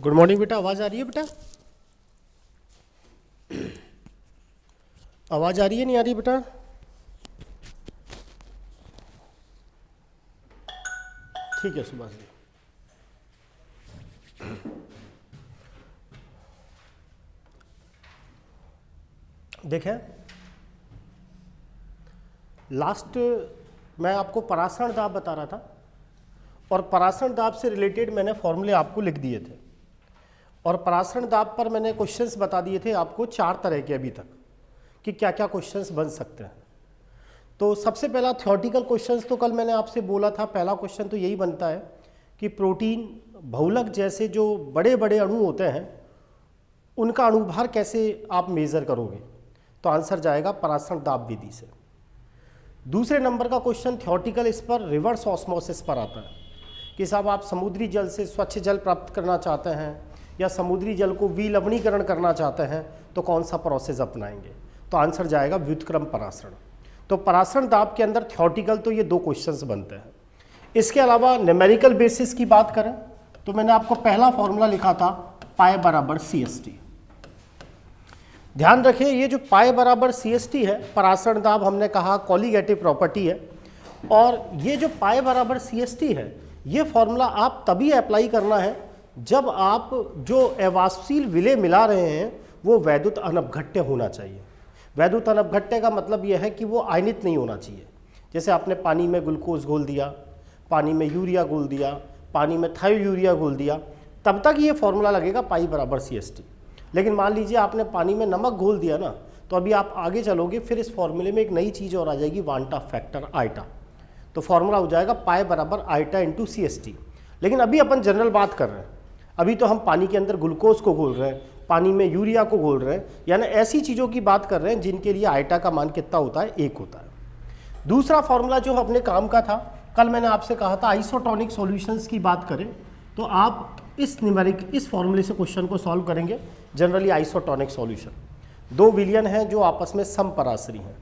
Good morning बेटा, आवाज़ आ रही है बेटा? आवाज़ आ रही है नहीं आ रही बेटा? ठीक है सुभाष जी। देखें, लास्ट मैं आपको परासरण दाब बता रहा था और परासरण दाब से रिलेटेड मैंने फॉर्मूले आपको लिख दिए थे और परासरण दाब पर मैंने क्वेश्चंस बता दिए थे आपको 4 तरह के अभी तक कि क्या क्या क्वेश्चंस बन सकते हैं। तो सबसे पहला थ्योरेटिकल क्वेश्चंस तो कल मैंने आपसे बोला था, पहला क्वेश्चन तो यही बनता है कि प्रोटीन बहुलक जैसे जो बड़े बड़े अणु होते हैं उनका अणुभार कैसे आप मेज़र करोगे, तो आंसर जाएगा परासरण दाब विधि से। दूसरे नंबर का क्वेश्चन थ्योरेटिकल इस पर रिवर्स ऑस्मोसिस पर आता है कि साहब आप समुद्री जल से स्वच्छ जल प्राप्त करना चाहते हैं या समुद्री जल को विलवणीकरण करना चाहते हैं तो कौन सा प्रोसेस अपनाएंगे, तो आंसर जाएगा व्युत्क्रम परासरण। तो परासरण दाब के अंदर थ्योरेटिकल तो ये 2 क्वेश्चंस बनते हैं। इसके अलावा न्यूमेरिकल बेसिस की बात करें तो मैंने आपको पहला फॉर्मूला लिखा था पाई बराबर CST। ध्यान रखें ये जो पाई बराबर CST है, परासरण दाब हमने कहा कोलिगेटिव प्रॉपर्टी है और ये जो पाई बराबर CST है ये फॉर्मूला आप तभी अप्लाई करना है जब आप जो अवाष्पशील विलेय मिला रहे हैं वो वैद्युत अनपघट्य होना चाहिए। वैद्युत अनपघट्य का मतलब यह है कि वो आयनित नहीं होना चाहिए। जैसे आपने पानी में ग्लूकोज घोल दिया, पानी में यूरिया घोल दिया, पानी में थायोयूरिया घोल दिया, तब तक ये फॉर्मूला लगेगा पाई बराबर CST। लेकिन मान लीजिए आपने पानी में नमक घोल दिया ना, तो अभी आप आगे चलोगे फिर इस फॉर्मूले में एक नई चीज़ और आ जाएगी, वांटा फैक्टर आइटा। तो फॉर्मूला हो जाएगा पाई बराबर आइटा इंटू CST। लेकिन अभी अपन जनरल बात कर रहे हैं, अभी तो हम पानी के अंदर ग्लूकोज को घोल रहे हैं, पानी में यूरिया को घोल रहे हैं, यानी ऐसी चीज़ों की बात कर रहे हैं जिनके लिए आइटा का मान कितना होता है, 1 होता है। दूसरा फॉर्मूला जो अपने काम का था, कल मैंने आपसे कहा था आइसोटोनिक सॉल्यूशंस की बात करें तो आप इस फॉर्मूले से क्वेश्चन को सॉल्व करेंगे। जनरली आइसोटोनिक सॉल्यूशन 2 विलयन हैं जो आपस में समपरासरी हैं।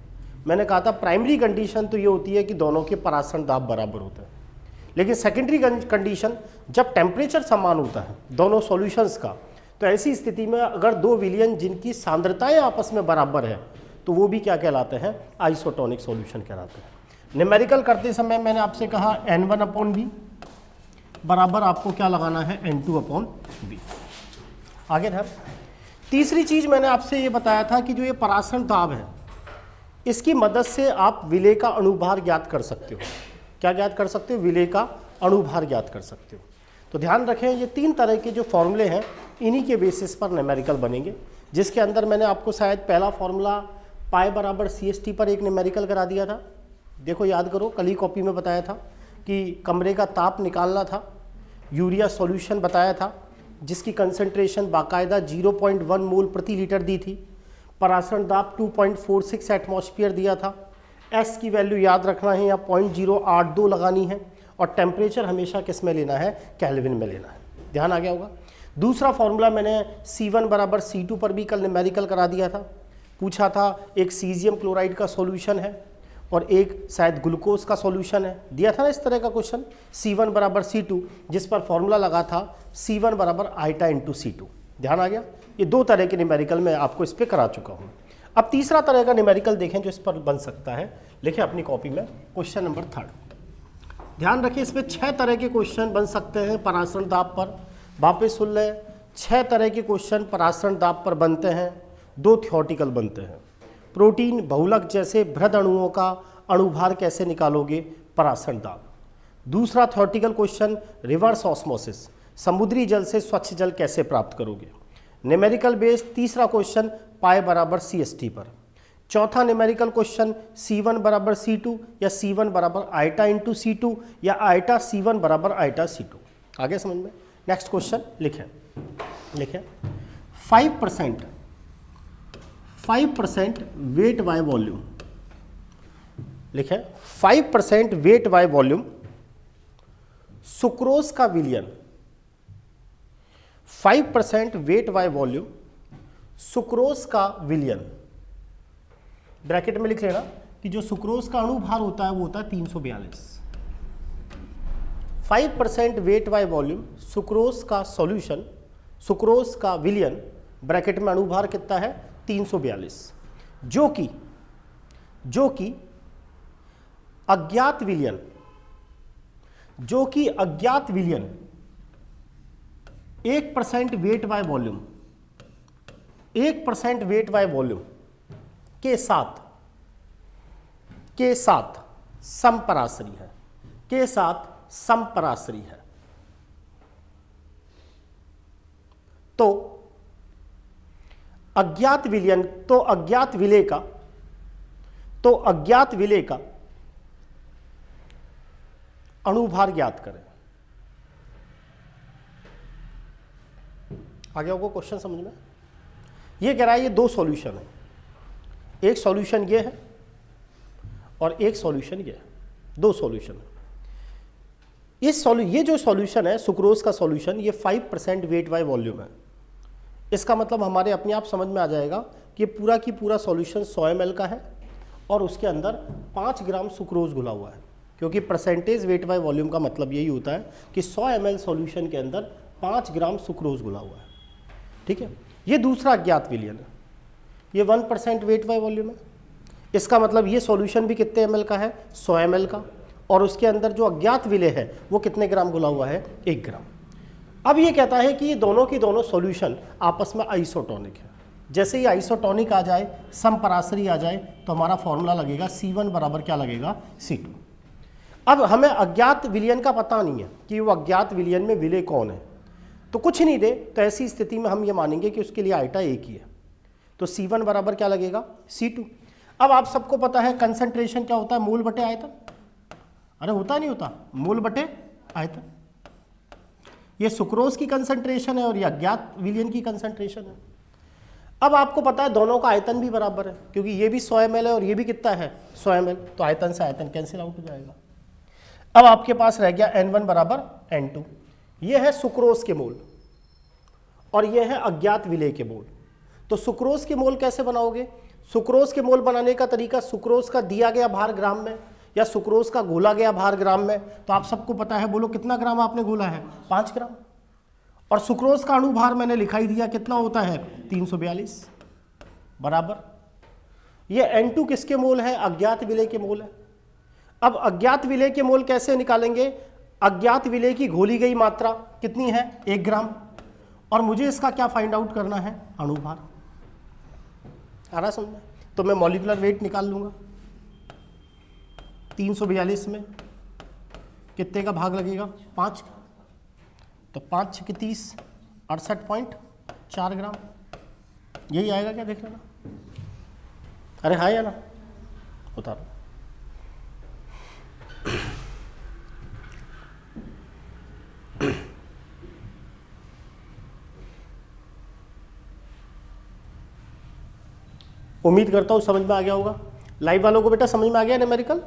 मैंने कहा था प्राइमरी कंडीशन तो ये होती है कि दोनों के परासरण दाब बराबर होते हैं, लेकिन सेकेंडरी कंडीशन जब टेम्परेचर समान होता है दोनों सॉल्यूशंस का, तो ऐसी स्थिति में अगर 2 विलयन जिनकी सांद्रताएं आपस में बराबर है तो वो भी क्या कहलाते हैं, आइसोटोनिक सॉल्यूशन कहलाते हैं। न्यूमेरिकल करते समय मैंने आपसे कहा N1/V बराबर आपको क्या लगाना है, N2/V। आगे था तीसरी चीज मैंने आपसे ये बताया था कि जो ये परासरण दाब है इसकी मदद से आप विलेय का अणुभार ज्ञात कर सकते हो। क्या ज्ञात कर सकते हो, विलेय का अणुभार ज्ञात कर सकते हो। तो ध्यान रखें ये 3 तरह के जो फॉर्मूले हैं इन्हीं के बेसिस पर न्यूमेरिकल बनेंगे, जिसके अंदर मैंने आपको शायद पहला फॉर्मूला पाई बराबर CST पर एक न्यूमेरिकल करा दिया था। देखो याद करो, कल ही कॉपी में बताया था कि कमरे का ताप निकालना था, यूरिया सॉल्यूशन बताया था जिसकी कंसंट्रेशन बाकायदा 0.1 मोल प्रति लीटर दी थी, परासरण दाब 2.46 एटमॉस्फेयर दिया था, S की वैल्यू याद रखना है या 0.082 लगानी है और टेम्परेचर हमेशा किस में लेना है, केल्विन में लेना है। ध्यान आ गया होगा। दूसरा फॉर्मूला मैंने C1 बराबर C2 पर भी कल न्यूमेरिकल करा दिया था। पूछा था एक सीजियम क्लोराइड का सॉल्यूशन है और एक शायद ग्लूकोज का सॉल्यूशन है, दिया था ना इस तरह का क्वेश्चन, C1 बराबर C2, जिस पर फॉर्मूला लगा था C1 बराबर आइटा इंटू C2। ध्यान आ गया। ये 2 तरह के न्यूमेरिकल मैं आपको इस पर करा चुका हूँ। अब तीसरा तरह का न्यूमेरिकल देखें जो इस पर बन सकता है, लिखें अपनी कॉपी में क्वेश्चन नंबर 3। ध्यान रखें इसमें 6 तरह के क्वेश्चन बन सकते हैं परासरण दाब पर। वापस सुन लें, 6 तरह के क्वेश्चन परासरण दाब पर बनते हैं, 2 थ्योरेटिकल बनते हैं। प्रोटीन बहुलक जैसे बृहद अणुओं का अणुभार कैसे निकालोगे, परासरण दाब। दूसरा थ्योरेटिकल क्वेश्चन रिवर्स ऑस्मोसिस, समुद्री जल से स्वच्छ जल कैसे प्राप्त करोगे। न्यूमेरिकल बेस तीसरा क्वेश्चन पाई बराबर CST पर। चौथा न्यूमेरिकल क्वेश्चन C1 बराबर C2 या C1 बराबर आइटा इंटू C2 या आइटा C1 बराबर आइटा C2। आगे समझ में। नेक्स्ट क्वेश्चन लिखें 5% वेट बाय वॉल्यूम, लिखें 5% वेट बाय वॉल्यूम सुक्रोज का विलयन, 5% वेट बाय वॉल्यूम सुक्रोज का विलयन। ब्रैकेट में लिख लेना कि जो सुक्रोज का अणुभार होता है वो होता है 342। 5% वेट बाय वॉल्यूम सुक्रोज का सॉल्यूशन सुक्रोज का विलयन ब्रैकेट में अणुभार कितना है 342, जो कि अज्ञात विलयन 1% weight by volume 1% weight by volume के साथ समपराश्री है तो अज्ञात विलेय का अणुभार ज्ञात करें। आ गया होगा क्वेश्चन समझ में? ये कह रहा है ये दो सॉल्यूशन है, एक सॉल्यूशन ये है और एक सॉल्यूशन ये है, दो सॉल्यूशन है। ये जो सॉल्यूशन है सुक्रोज का सॉल्यूशन, ये 5% वेट बाय वॉल्यूम है। इसका मतलब हमारे अपने आप समझ में आ जाएगा कि पूरा की पूरा सॉल्यूशन 100 ml का है और उसके अंदर 5 ग्राम सुक्रोज घुला हुआ है, क्योंकि परसेंटेज वेट बाय वॉल्यूम का मतलब यही होता है कि 100 ml सॉल्यूशन के अंदर 5 ग्राम सुक्रोज घुला हुआ है। ठीक है, ये दूसरा अज्ञात विलयन है, ये 1% वेट बाय वॉल्यूम है। इसका मतलब ये सॉल्यूशन भी कितने ml का है 100 ml का, और उसके अंदर जो अज्ञात विलेय है वो कितने ग्राम घुला हुआ है 1 ग्राम। अब ये कहता है कि ये दोनों की दोनों सॉल्यूशन आपस में आइसोटोनिक है। जैसे ही आइसोटोनिक आ जाए, समपराश्री आ जाए, तो हमारा फॉर्मूला लगेगा C1 बराबर क्या लगेगा C2। अब हमें अज्ञात विलयन का पता नहीं है कि वो अज्ञात विलयन में विलेय कौन है, तो कुछ नहीं दे तो ऐसी स्थिति में हम ये मानेंगे कि उसके लिए आइटा एक ही है, तो C1 बराबर क्या लगेगा C2। अब आप सबको पता है कंसंट्रेशन क्या होता है, मोल बटे आयतन। अरे होता नहीं होता, मोल बटे आयतन। ये सुक्रोज की कंसंट्रेशन है और ये अज्ञात विलयन की कंसंट्रेशन है। अब आपको पता है दोनों का आयतन भी बराबर है, क्योंकि ये भी 100 ml है और ये भी कितना है 100 ml, तो आयतन से आयतन कैंसिल आउट हो जाएगा। अब आपके पास रह गया N1 बराबर N2। ये है सुक्रोज के मोल और ये है अज्ञात विलेय के मोल। तो सुक्रोज के मोल कैसे बनाओगे? सुक्रोज के मोल बनाने का तरीका, सुक्रोज का दिया गया भार ग्राम में या सुक्रोज का घोला गया भार ग्राम में, तो आप सबको पता है, बोलो कितना ग्राम आपने घोला है 5 ग्राम, और सुक्रोज का अणुभार मैंने लिखाई दिया कितना होता है 342 बराबर। ये N2 किसके मोल है? अज्ञात विलेय के मोल है। अब अज्ञात विलेय के मोल कैसे निकालेंगे? अज्ञात विलेय की घोली गई मात्रा कितनी है 1 ग्राम, और मुझे इसका क्या फाइंड आउट करना है अणुभार। आ रहा समझ में? तो मैं मॉलिक्यूलर वेट निकाल लूंगा, 342 में कितने का भाग लगेगा 5 का, तो 5 के 30 68.4 ग्राम, यही आएगा क्या देख लेना। अरे हाँ या ना, उतारो। उम्मीद करता हूं समझ में आ गया होगा। लाइव वालों को बेटा समझ में आ गया न्यूमेरिकल?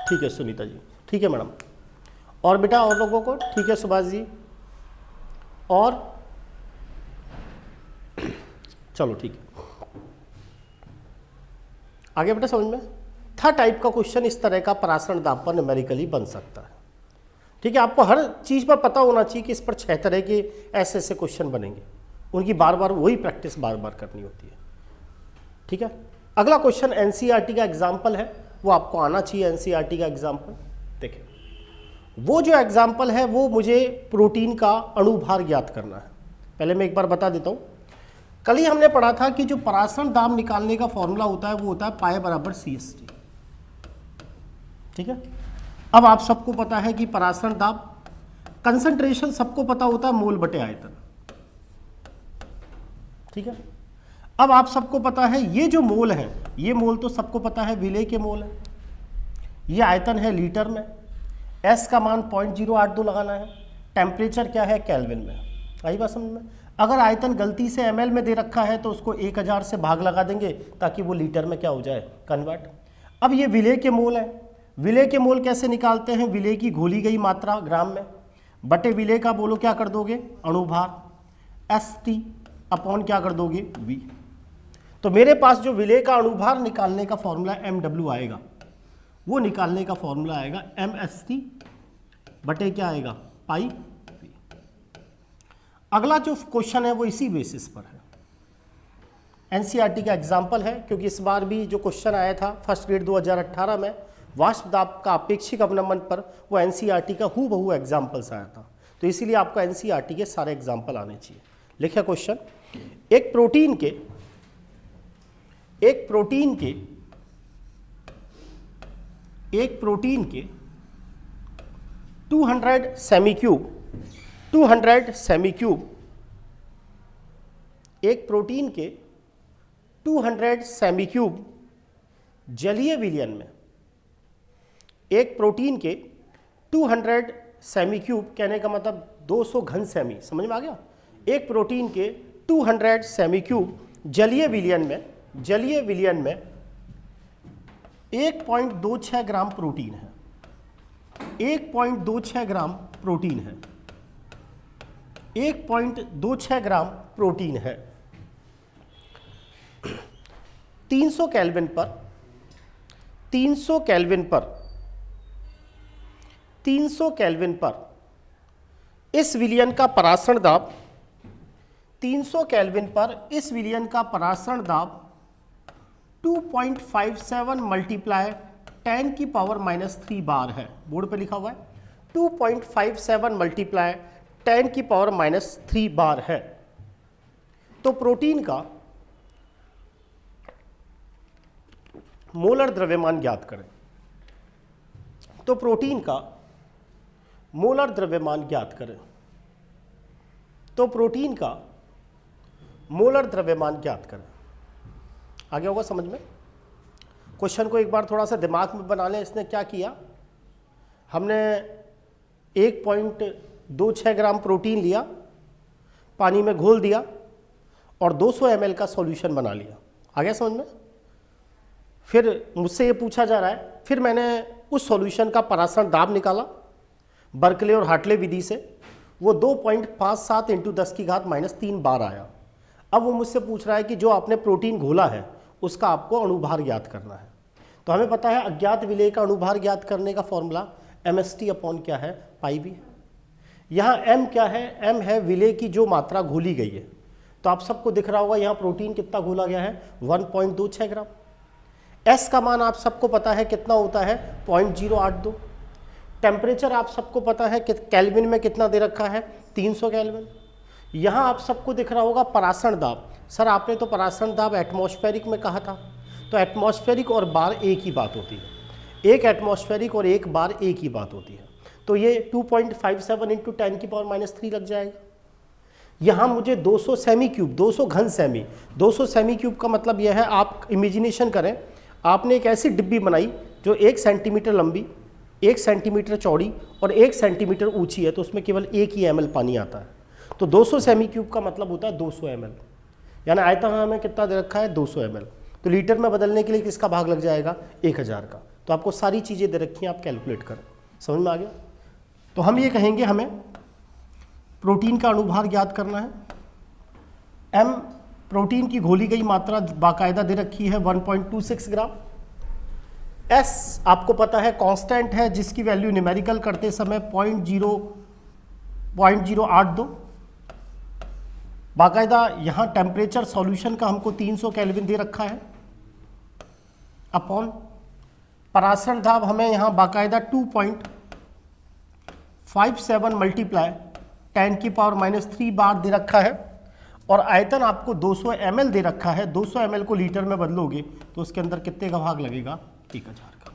ठीक है सुनीता जी, ठीक है मैडम। और बेटा और लोगों को ठीक है, सुभाष जी, और चलो ठीक है, आगे बेटा समझ में। थर्ड टाइप का क्वेश्चन इस तरह का परासरण दाब पर न्यूमेरिकली बन सकता है। ठीक है, आपको हर चीज़ पर पता होना चाहिए कि इस पर 6 तरह के ऐसे ऐसे क्वेश्चन बनेंगे, उनकी बार बार वही प्रैक्टिस बार बार करनी होती है। ठीक है, अगला क्वेश्चन एनसीईआरटी का एग्जाम्पल है, वो आपको आना चाहिए। एनसीईआरटी का एग्जाम्पल देखिए, वो जो एग्जाम्पल है वो मुझे प्रोटीन का अणुभार ज्ञात करना है। पहले मैं एक बार बता देता हूँ, कल ही हमने पढ़ा था कि जो परासरण दाब निकालने का फॉर्मूला होता है वो होता है पाई बराबर CST। ठीक है, अब आप सबको पता है कि परासरण दाब, कंसंट्रेशन सबको पता होता है मोल बटे आयतन। ठीक है, अब आप सबको पता है ये जो मोल है, ये मोल तो सबको पता है विलेय के मोल है, ये आयतन है लीटर में, S का मान 0.082 लगाना है, टेम्परेचर क्या है केल्विन में। आई बात समझ में? अगर आयतन गलती से ml में दे रखा है तो उसको 1000 से भाग लगा देंगे ताकि वो लीटर में क्या हो जाए कन्वर्ट। अब ये विलेय के मोल है, विलेय के मोल कैसे निकालते हैं? विलेय की घोली गई मात्रा ग्राम में बटे विलेय का बोलो क्या कर दोगे अणुभार, ST अपॉन क्या कर दोगे V। तो मेरे पास जो विलेय का अणुभार निकालने का फॉर्मूला MW आएगा, वो निकालने का फॉर्मूला आएगा MST बटे क्या आएगा पाई v। अगला जो क्वेश्चन है वो इसी बेसिस पर है, एनसीईआरटी का एग्जाम्पल है, क्योंकि इस बार भी जो क्वेश्चन आया था फर्स्ट ग्रेड 2018 में वाष्प दाब का अपेक्षिक अवनमन पर, वो एनसीईआरटी का हूबहू एग्जाम्पल्स आया था। तो इसीलिए आपको एनसीईआरटी के सारे एग्जाम्पल आने चाहिए। लिखिए क्वेश्चन, एक प्रोटीन के 200 सेमी क्यूब एक प्रोटीन के 200 सेमी क्यूब जलीय विलयन में, एक प्रोटीन के 200 सेमी क्यूब कहने का मतलब 200 घन सेमी, समझ में आ गया। एक प्रोटीन के 200 सेमी क्यूब जलीय विलयन में 1.26 ग्राम प्रोटीन है, 1.26 ग्राम प्रोटीन है, 1.26 ग्राम प्रोटीन है। 300 केल्विन पर इस विलयन का परासरण दाब 300 केल्विन पर इस विलयन का परासरण दाब 2.57 मल्टीप्लाई 10 की पावर -3 बार है। बोर्ड पे लिखा हुआ है 2.57 मल्टीप्लाई 10 की पावर -3 बार है। तो प्रोटीन का मोलर द्रव्यमान ज्ञात करें। तो प्रोटीन का मोलर द्रव्यमान ज्ञात करें। तो प्रोटीन का मोलर द्रव्यमान ज्ञात करें। आगे होगा समझ में। क्वेश्चन को एक बार थोड़ा सा दिमाग में बना लें। इसने क्या किया, हमने 1.26 ग्राम प्रोटीन लिया, पानी में घोल दिया और 200 ml का सॉल्यूशन बना लिया। आ गया समझ में। फिर मुझसे ये पूछा जा रहा है, फिर मैंने उस सॉल्यूशन का परासरण दाब निकाला बर्कले और हार्टले विधि से, वो 2.57 × 10⁻³ बार आया। अब वो मुझसे पूछ रहा है कि जो आपने प्रोटीन घोला है उसका आपको अणुभार ज्ञात करना है। तो हमें पता है अज्ञात विलेय का अणुभार ज्ञात करने का फॉर्मूला mst अपॉन क्या है, पाई बी। यहाँ m क्या है, m है विलेय की जो मात्रा घोली गई है। तो आप सबको दिख रहा होगा यहाँ प्रोटीन कितना घोला गया है, 1.26 ग्राम। s का मान आप सबको पता है कितना होता है, 0.082। टेम्परेचर आप सबको पता है कि केल्विन में कितना दे रखा है, 300 केल्विन। यहाँ आप सबको दिख रहा होगा परासरण दाब। सर आपने तो परासरण दाब एटमॉस्फेरिक में कहा था, तो एटमॉस्फेरिक और बार एक ही बात होती है, एक एटमॉस्फेरिक और एक बार एक ही बात होती है। तो ये 2.57 × 10⁻³ लग जाएगा। यहाँ मुझे 200 सेमी क्यूब, 200 घन सेमी, 200 सेमी क्यूब का मतलब यह है, आप इमेजिनेशन करें, आपने एक ऐसी डिब्बी बनाई जो 1 सेंटीमीटर लंबी, 1 सेंटीमीटर चौड़ी और 1 सेंटीमीटर ऊंची है, तो उसमें केवल 1 ही ml पानी आता है। तो 200 सेमी क्यूब का मतलब होता है 200 ml, यानी आयतन हमें कितना दे रखा है, 200 ml। तो लीटर में बदलने के लिए किसका भाग लग जाएगा, 1000 का। तो आपको सारी चीज़ें दे रखी हैं, आप कैलकुलेट करें। समझ में आ गया। तो हम ये कहेंगे हमें प्रोटीन का अणुभार ज्ञात करना है। m प्रोटीन की घोली गई मात्रा बाकायदा दे रखी है 1.26 ग्राम। s आपको पता है कांस्टेंट है, जिसकी वैल्यू न्यूमेरिकल करते समय 0.082। बाकायदा यहाँ टेम्परेचर सॉल्यूशन का हमको 300 केल्विन दे रखा है, अपॉन परासरण दाब हमें यहाँ बाकायदा 2.57 मल्टीप्लाई 10⁻³ बार दे रखा है, और आयतन आपको 200 ml दे रखा है। 200 ml को लीटर में बदलोगे तो उसके अंदर कितने का भाग लगेगा, 1000 का।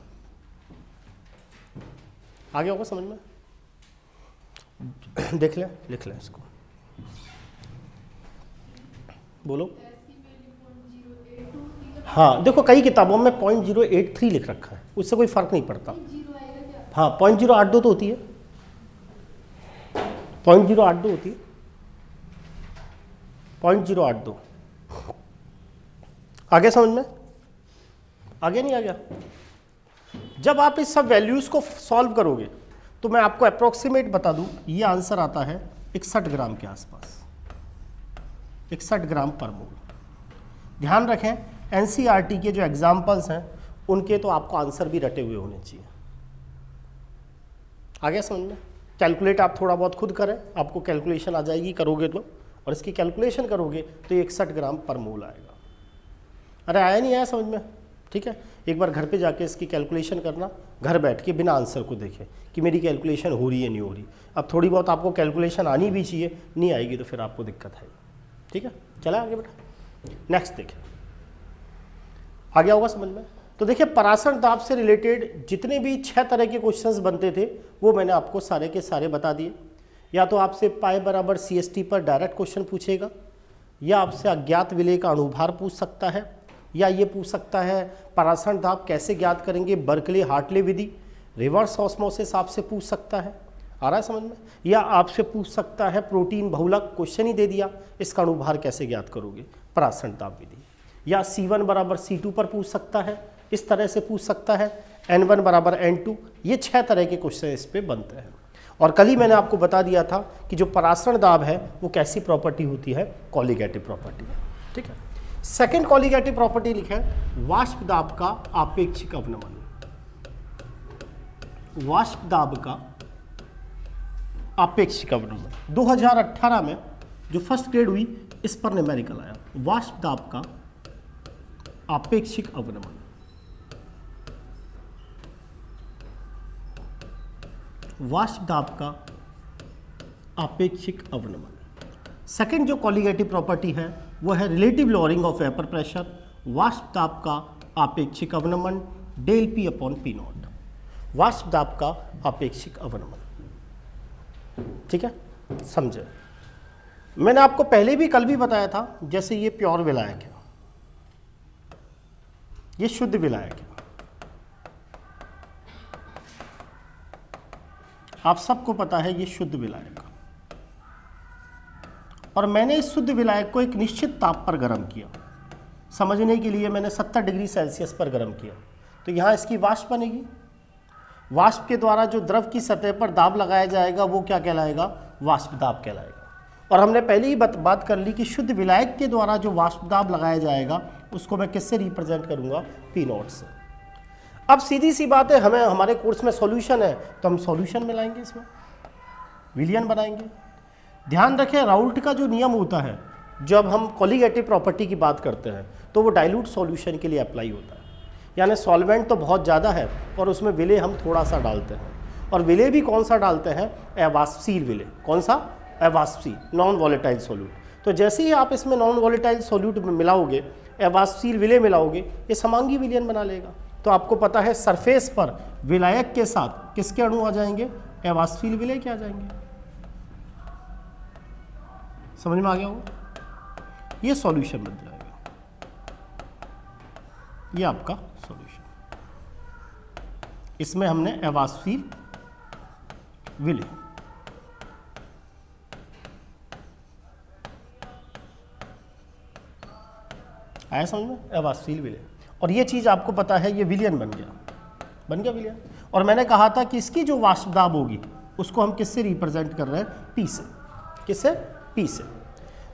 आगे होगा समझ में। देख लें, लिख लें इसको, बोलो। हाँ देखो, कई किताबों में 0.083 लिख रखा है, उससे कोई फर्क नहीं पड़ता। हाँ 0.082 तो होती है, 0.082 होती है, 0.082। आगे समझ में, आगे नहीं आ गया। जब आप इस सब वैल्यूज को सॉल्व करोगे तो मैं आपको अप्रोक्सीमेट बता दूं, ये आंसर आता है 61 ग्राम के आसपास, 61 ग्राम पर मोल। ध्यान रखें, एनसीईआरटी के जो एग्जाम्पल्स हैं उनके तो आपको आंसर भी रटे हुए होने चाहिए। आ गया समझ में। कैलकुलेट आप थोड़ा बहुत खुद करें, आपको कैलकुलेशन आ जाएगी करोगे तो, और इसकी कैलकुलेशन करोगे तो 61 ग्राम पर मोल आएगा। अरे आया नहीं आया समझ में? ठीक है, एक बार घर पे जाके इसकी कैलकुलेशन करना, घर बैठ के बिना आंसर को देखे कि मेरी कैलकुलेशन हो रही है नहीं हो रही। अब थोड़ी बहुत आपको कैलकुलेशन आनी भी चाहिए, नहीं आएगी तो फिर आपको दिक्कत है। ठीक है, चला आगे बेटा, नेक्स्ट देखें, आ गया होगा समझ में। तो देखिए परासरण दाब से रिलेटेड जितने भी 6 तरह के क्वेश्चंस बनते थे वो मैंने आपको सारे के सारे बता दिए। या तो आपसे पाई बराबर CST पर डायरेक्ट क्वेश्चन पूछेगा, या आपसे अज्ञात विलेय का अणुभार पूछ सकता है, या ये पूछ सकता है परासरण दाब कैसे ज्ञात करेंगे, बर्कले हार्टले विधि, रिवर्स ऑस्मोसिस आपसे पूछ सकता है, आ रहा है समझ में। या आपसे पूछ सकता है प्रोटीन बहुलक, क्वेश्चन ही दे दिया, इसका अणुभार कैसे ज्ञात करोगे, परासरण दाब विधि। या C1 बराबर C2 पर पूछ सकता है, इस तरह से पूछ सकता है, N1 बराबर N2। ये 6 तरह के क्वेश्चन इस पे बनते हैं। और कल ही मैंने आपको बता दिया था कि जो परासरण दाब है वो कैसी प्रॉपर्टी होती है, कॉलिगेटिव प्रॉपर्टी है। ठीक है, सेकंड कॉलिगेटिव प्रॉपर्टी लिखा है वाष्प दाब का आपेक्षिक अवनमन। वाष्प दाब का आपेक्षिक अवनमन 2018 में जो फर्स्ट ग्रेड हुई इस पर न्यूमेरिकल आया, वाष्प दाब का आपेक्षिक अवनमन। वाष्प दाब का आपेक्षिक अवनमन। सेकंड जो कॉलिगेटिव प्रॉपर्टी है वो है relative lowering of vapour pressure, वाष्प दाब का आपेक्षिक अवनमन del P upon P naught, वाष्प दाब का आपेक्षिक अवनमन। ठीक है, समझे। मैंने आपको पहले भी कल भी बताया था, जैसे ये प्योर विलायक है, ये शुद्ध विलायक है, आप सबको पता है ये शुद्ध विलायक, और मैंने इस शुद्ध विलायक को एक निश्चित ताप पर गर्म किया। समझने के लिए मैंने 70 डिग्री सेल्सियस पर गर्म किया, तो यहाँ इसकी वाष्प बनेगी। वाष्प के द्वारा जो द्रव की सतह पर दाब लगाया जाएगा वो क्या कहलाएगा, वाष्प दाब कहलाएगा। और हमने पहले ही बात कर ली कि शुद्ध विलायक के द्वारा जो वाष्प दाब लगाया जाएगा उसको मैं किससे रिप्रेजेंट करूँगा, P नॉट से। अब सीधी सी बात है, हमें हमारे कोर्स में सॉल्यूशन है तो हम सॉल्यूशन में लाएंगे, इसमें विलयन बनाएंगे। ध्यान रखें राउल्ट का जो नियम होता है जब हम कॉलिगेटिव प्रॉपर्टी की बात करते हैं तो वो डाइल्यूट सॉल्यूशन के लिए अप्लाई होता है, यानी सॉल्वेंट तो बहुत ज़्यादा है और उसमें विलेय हम थोड़ा सा डालते हैं, और विलेय भी कौन सा डालते हैं, अवाष्पशील विलेय। कौन सा, अवाष्पशील, नॉन वॉलेटाइल सॉल्यूट। तो जैसे ही आप इसमें नॉन वॉलेटाइल सॉल्यूट मिलाओगे, अवाष्पशील विलेय मिलाओगे, ये समांगी विलयन बना लेगा। तो आपको पता है सरफेस पर विलायक के साथ किसके अणु आ जाएंगे, अवाष्पशील विलेय के आ जाएंगे। समझ में आ गया होगा, ये सॉल्यूशन बन जाएगा, ये आपका सॉल्यूशन। इसमें हमने अवाष्पशील विलेय, आया समझ में, अवाष्पशील विलेय। और ये चीज़ आपको पता है, ये विलयन बन गया विलयन। और मैंने कहा था कि इसकी जो वाष्प दाब होगी उसको हम किससे रिप्रेजेंट कर रहे हैं, P से। किससे, P से।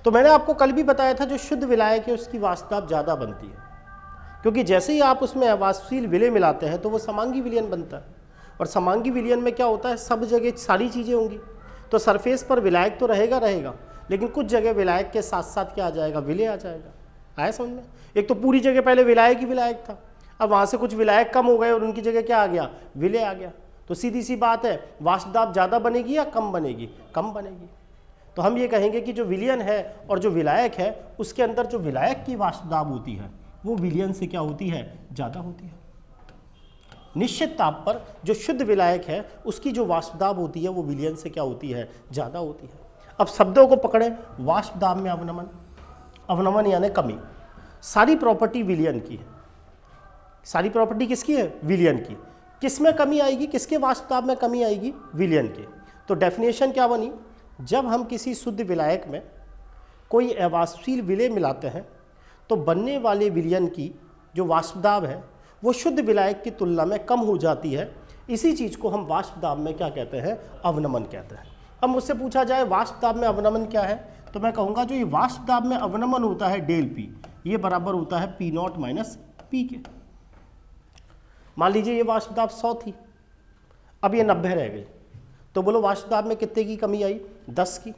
तो मैंने आपको कल भी बताया था जो शुद्ध विलायक है उसकी वाष्प दाब ज़्यादा बनती है, क्योंकि जैसे ही आप उसमें अवाष्पशील विलेय मिलाते हैं तो वो समांगी विलयन बनता है। और समांगी विलयन में क्या होता है, सब जगह सारी चीज़ें होंगी, तो सरफेस पर विलायक तो रहेगा, लेकिन कुछ जगह विलायक के साथ साथ क्या आ जाएगा, विलेय आ जाएगा। आया समझ में। एक तो पूरी जगह पहले विलायक ही विलायक था, अब वहाँ से कुछ विलायक कम हो गए और उनकी जगह क्या आ गया, विलेय आ गया। तो सीधी सी बात है, वाष्प दाब ज़्यादा बनेगी या कम बनेगी, कम बनेगी। तो हम ये कहेंगे कि जो विलयन है और जो विलायक है उसके अंदर जो विलायक की वाष्प दाब होती है वो विलयन से क्या होती है, ज़्यादा होती है। निश्चित ताप पर जो शुद्ध विलायक है उसकी जो वाष्प दाब होती है वो विलयन से क्या होती है, ज़्यादा होती है। अब शब्दों को पकड़े, वाष्प दाब में अवनमन, अवनमन यानी कमी, सारी प्रॉपर्टी विलयन की है। सारी प्रॉपर्टी किसकी है, विलयन की। किस में कमी आएगी, किसके वाष्प दाब में कमी आएगी, विलयन के। तो डेफिनेशन क्या बनी, जब हम किसी शुद्ध विलायक में कोई अवाष्पशील विलेय मिलाते हैं तो बनने वाले विलयन की जो वाष्प दाब है वो शुद्ध विलायक की तुलना में कम हो जाती है। इसी चीज़ को हम वाष्प दाब में क्या कहते हैं, अवनमन कहते हैं। अब मुझसे पूछा जाए वाष्प दाब में अवनमन क्या है, तो मैं कहूँगा जो ये वाष्प दाब में अवनमन होता है डेल P, ये बराबर होता है P नॉट माइनस P के। मान लीजिए ये वाष्प दाब 100 थी, अब ये 90 रह गई, तो बोलो वाष्प दाब में कितने की कमी आई, 10 की।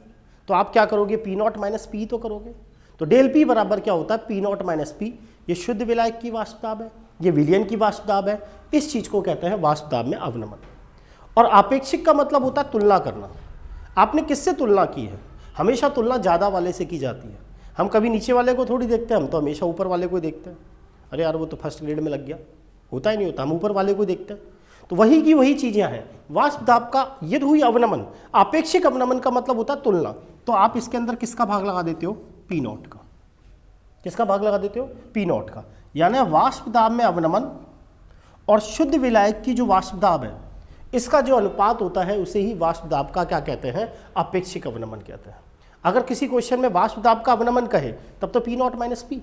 तो आप क्या करोगे, पी नॉट माइनस पी तो करोगे। तो डेल पी बराबर क्या होता है, पी नॉट माइनस पी। ये शुद्ध विलायक की वाष्प दाब है, ये विलयन की वाष्प दाब है। इस चीज को कहते हैं वाष्प दाब में अवनमन। और आपेक्षिक का मतलब होता है तुलना करना। आपने किससे तुलना की है, हमेशा तुलना ज़्यादा वाले से की जाती है। हम कभी नीचे वाले को थोड़ी देखते हैं, हम तो हमेशा ऊपर वाले को ही देखते हैं। अरे यार वो तो फर्स्ट ग्रेड में लग गया, होता ही नहीं होता, हम ऊपर वाले को ही देखते हैं। तो वही की वही चीज़ें हैं। वाष्प दाब का ये हुई अवनमन। आपेक्षिक अवनमन का मतलब होता है तुलना। तो आप इसके अंदर किसका भाग लगा देते हो, पी नॉट का। किसका भाग लगा देते हो, पी नॉट का। यानी वाष्प दाब में अवनमन और शुद्ध विलायक की जो वाष्प दाब है, इसका जो अनुपात होता है उसे ही वाष्प दाब का क्या कहते हैं, अपेक्षिक अवनमन कहते हैं। अगर किसी क्वेश्चन में वाष्प दाब का अवनमन कहे तब तो पी नॉट माइनस पी,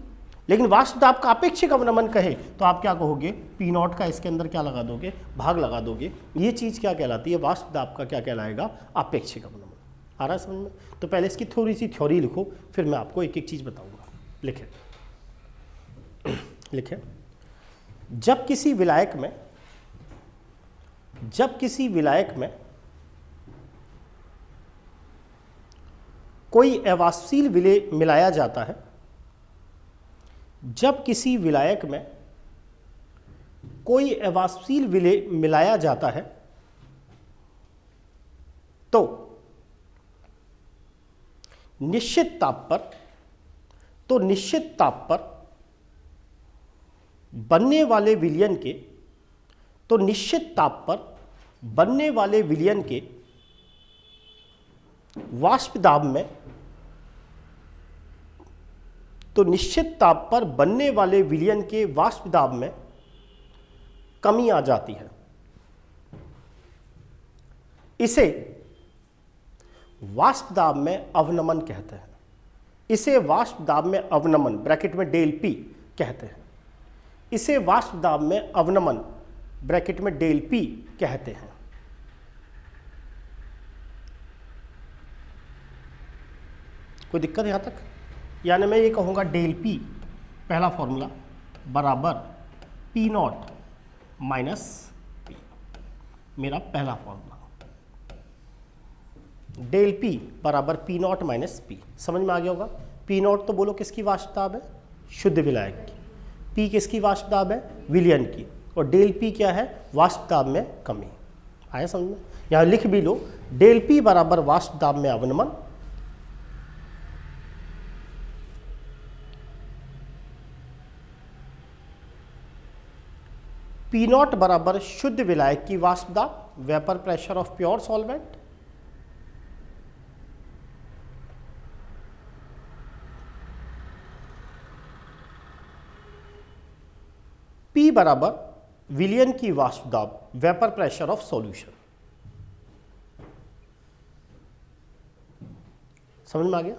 लेकिन वाष्प दाब का अपेक्षिक अवनमन कहे तो आप क्या कहोगे, पी नॉट का इसके अंदर क्या लगा दोगे, भाग लगा दोगे। ये चीज़ क्या कहलाती है, वाष्प दाब का क्या कहलाएगा, अपेक्षिक अवनमन। आ रहा है समझ में? तो पहले इसकी थोड़ी सी थ्योरी लिखो, फिर मैं आपको एक एक चीज़ बताऊंगा। लिखे जब किसी विलायक में कोई अवाष्पशील विलेय मिलाया जाता है, जब किसी विलायक में कोई अवाष्पशील विलेय मिलाया जाता है तो निश्चित ताप पर बनने वाले विलयन के वाष्प दाब में कमी आ जाती है। इसे वाष्प दाब में अवनमन कहते हैं। इसे वाष्प दाब में अवनमन ब्रैकेट में डेल पी कहते हैं। इसे वाष्प दाब में अवनमन ब्रैकेट में डेल पी कहते हैं। कोई दिक्कत यहां तक? यानी मैं ये कहूंगा डेल पी पहला फॉर्मूला बराबर पी नॉट माइनस पी, मेरा पहला फॉर्मूला। डेल पी बराबर पी नॉट माइनस पी, समझ में आ गया होगा। पी नॉट तो बोलो किसकी वाष्प दाब है, शुद्ध विलायक की। पी किसकी वाष्प दाब है, विलयन की। और डेल पी क्या है, वाष्प दाब में कमी। आया समझ में? यहां लिख भी लो, डेल पी बराबर वाष्प दाब में अवनमन पी नॉट बराबर शुद्ध विलायक की वाष्प दाब, vapour pressure of pure solvent, P बराबर विलयन की वाष्प दाब, वेपर प्रेशर ऑफ सॉल्यूशन। समझ में आ गया?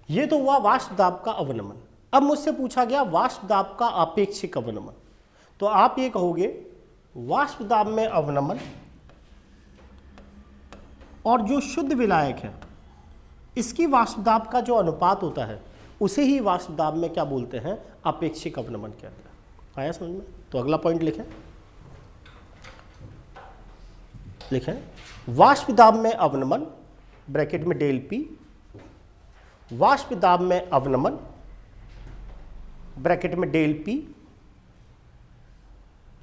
ये तो हुआ वाष्प दाब का अवनमन। अब मुझसे पूछा गया वाष्प दाब का आपेक्षिक अवनमन। तो आप ये कहोगे वाष्प दाब में अवनमन और जो शुद्ध विलायक है इसकी वाष्प दाब का जो अनुपात होता है उसे ही वाष्प दाब में क्या बोलते हैं, आपेक्षिक अवनमन कहते हैं। आया समझ में? तो अगला पॉइंट लिखें वाष्प दाब में अवनमन ब्रैकेट में डेल पी, वाष्प दाब में अवनमन ब्रैकेट में डेल पी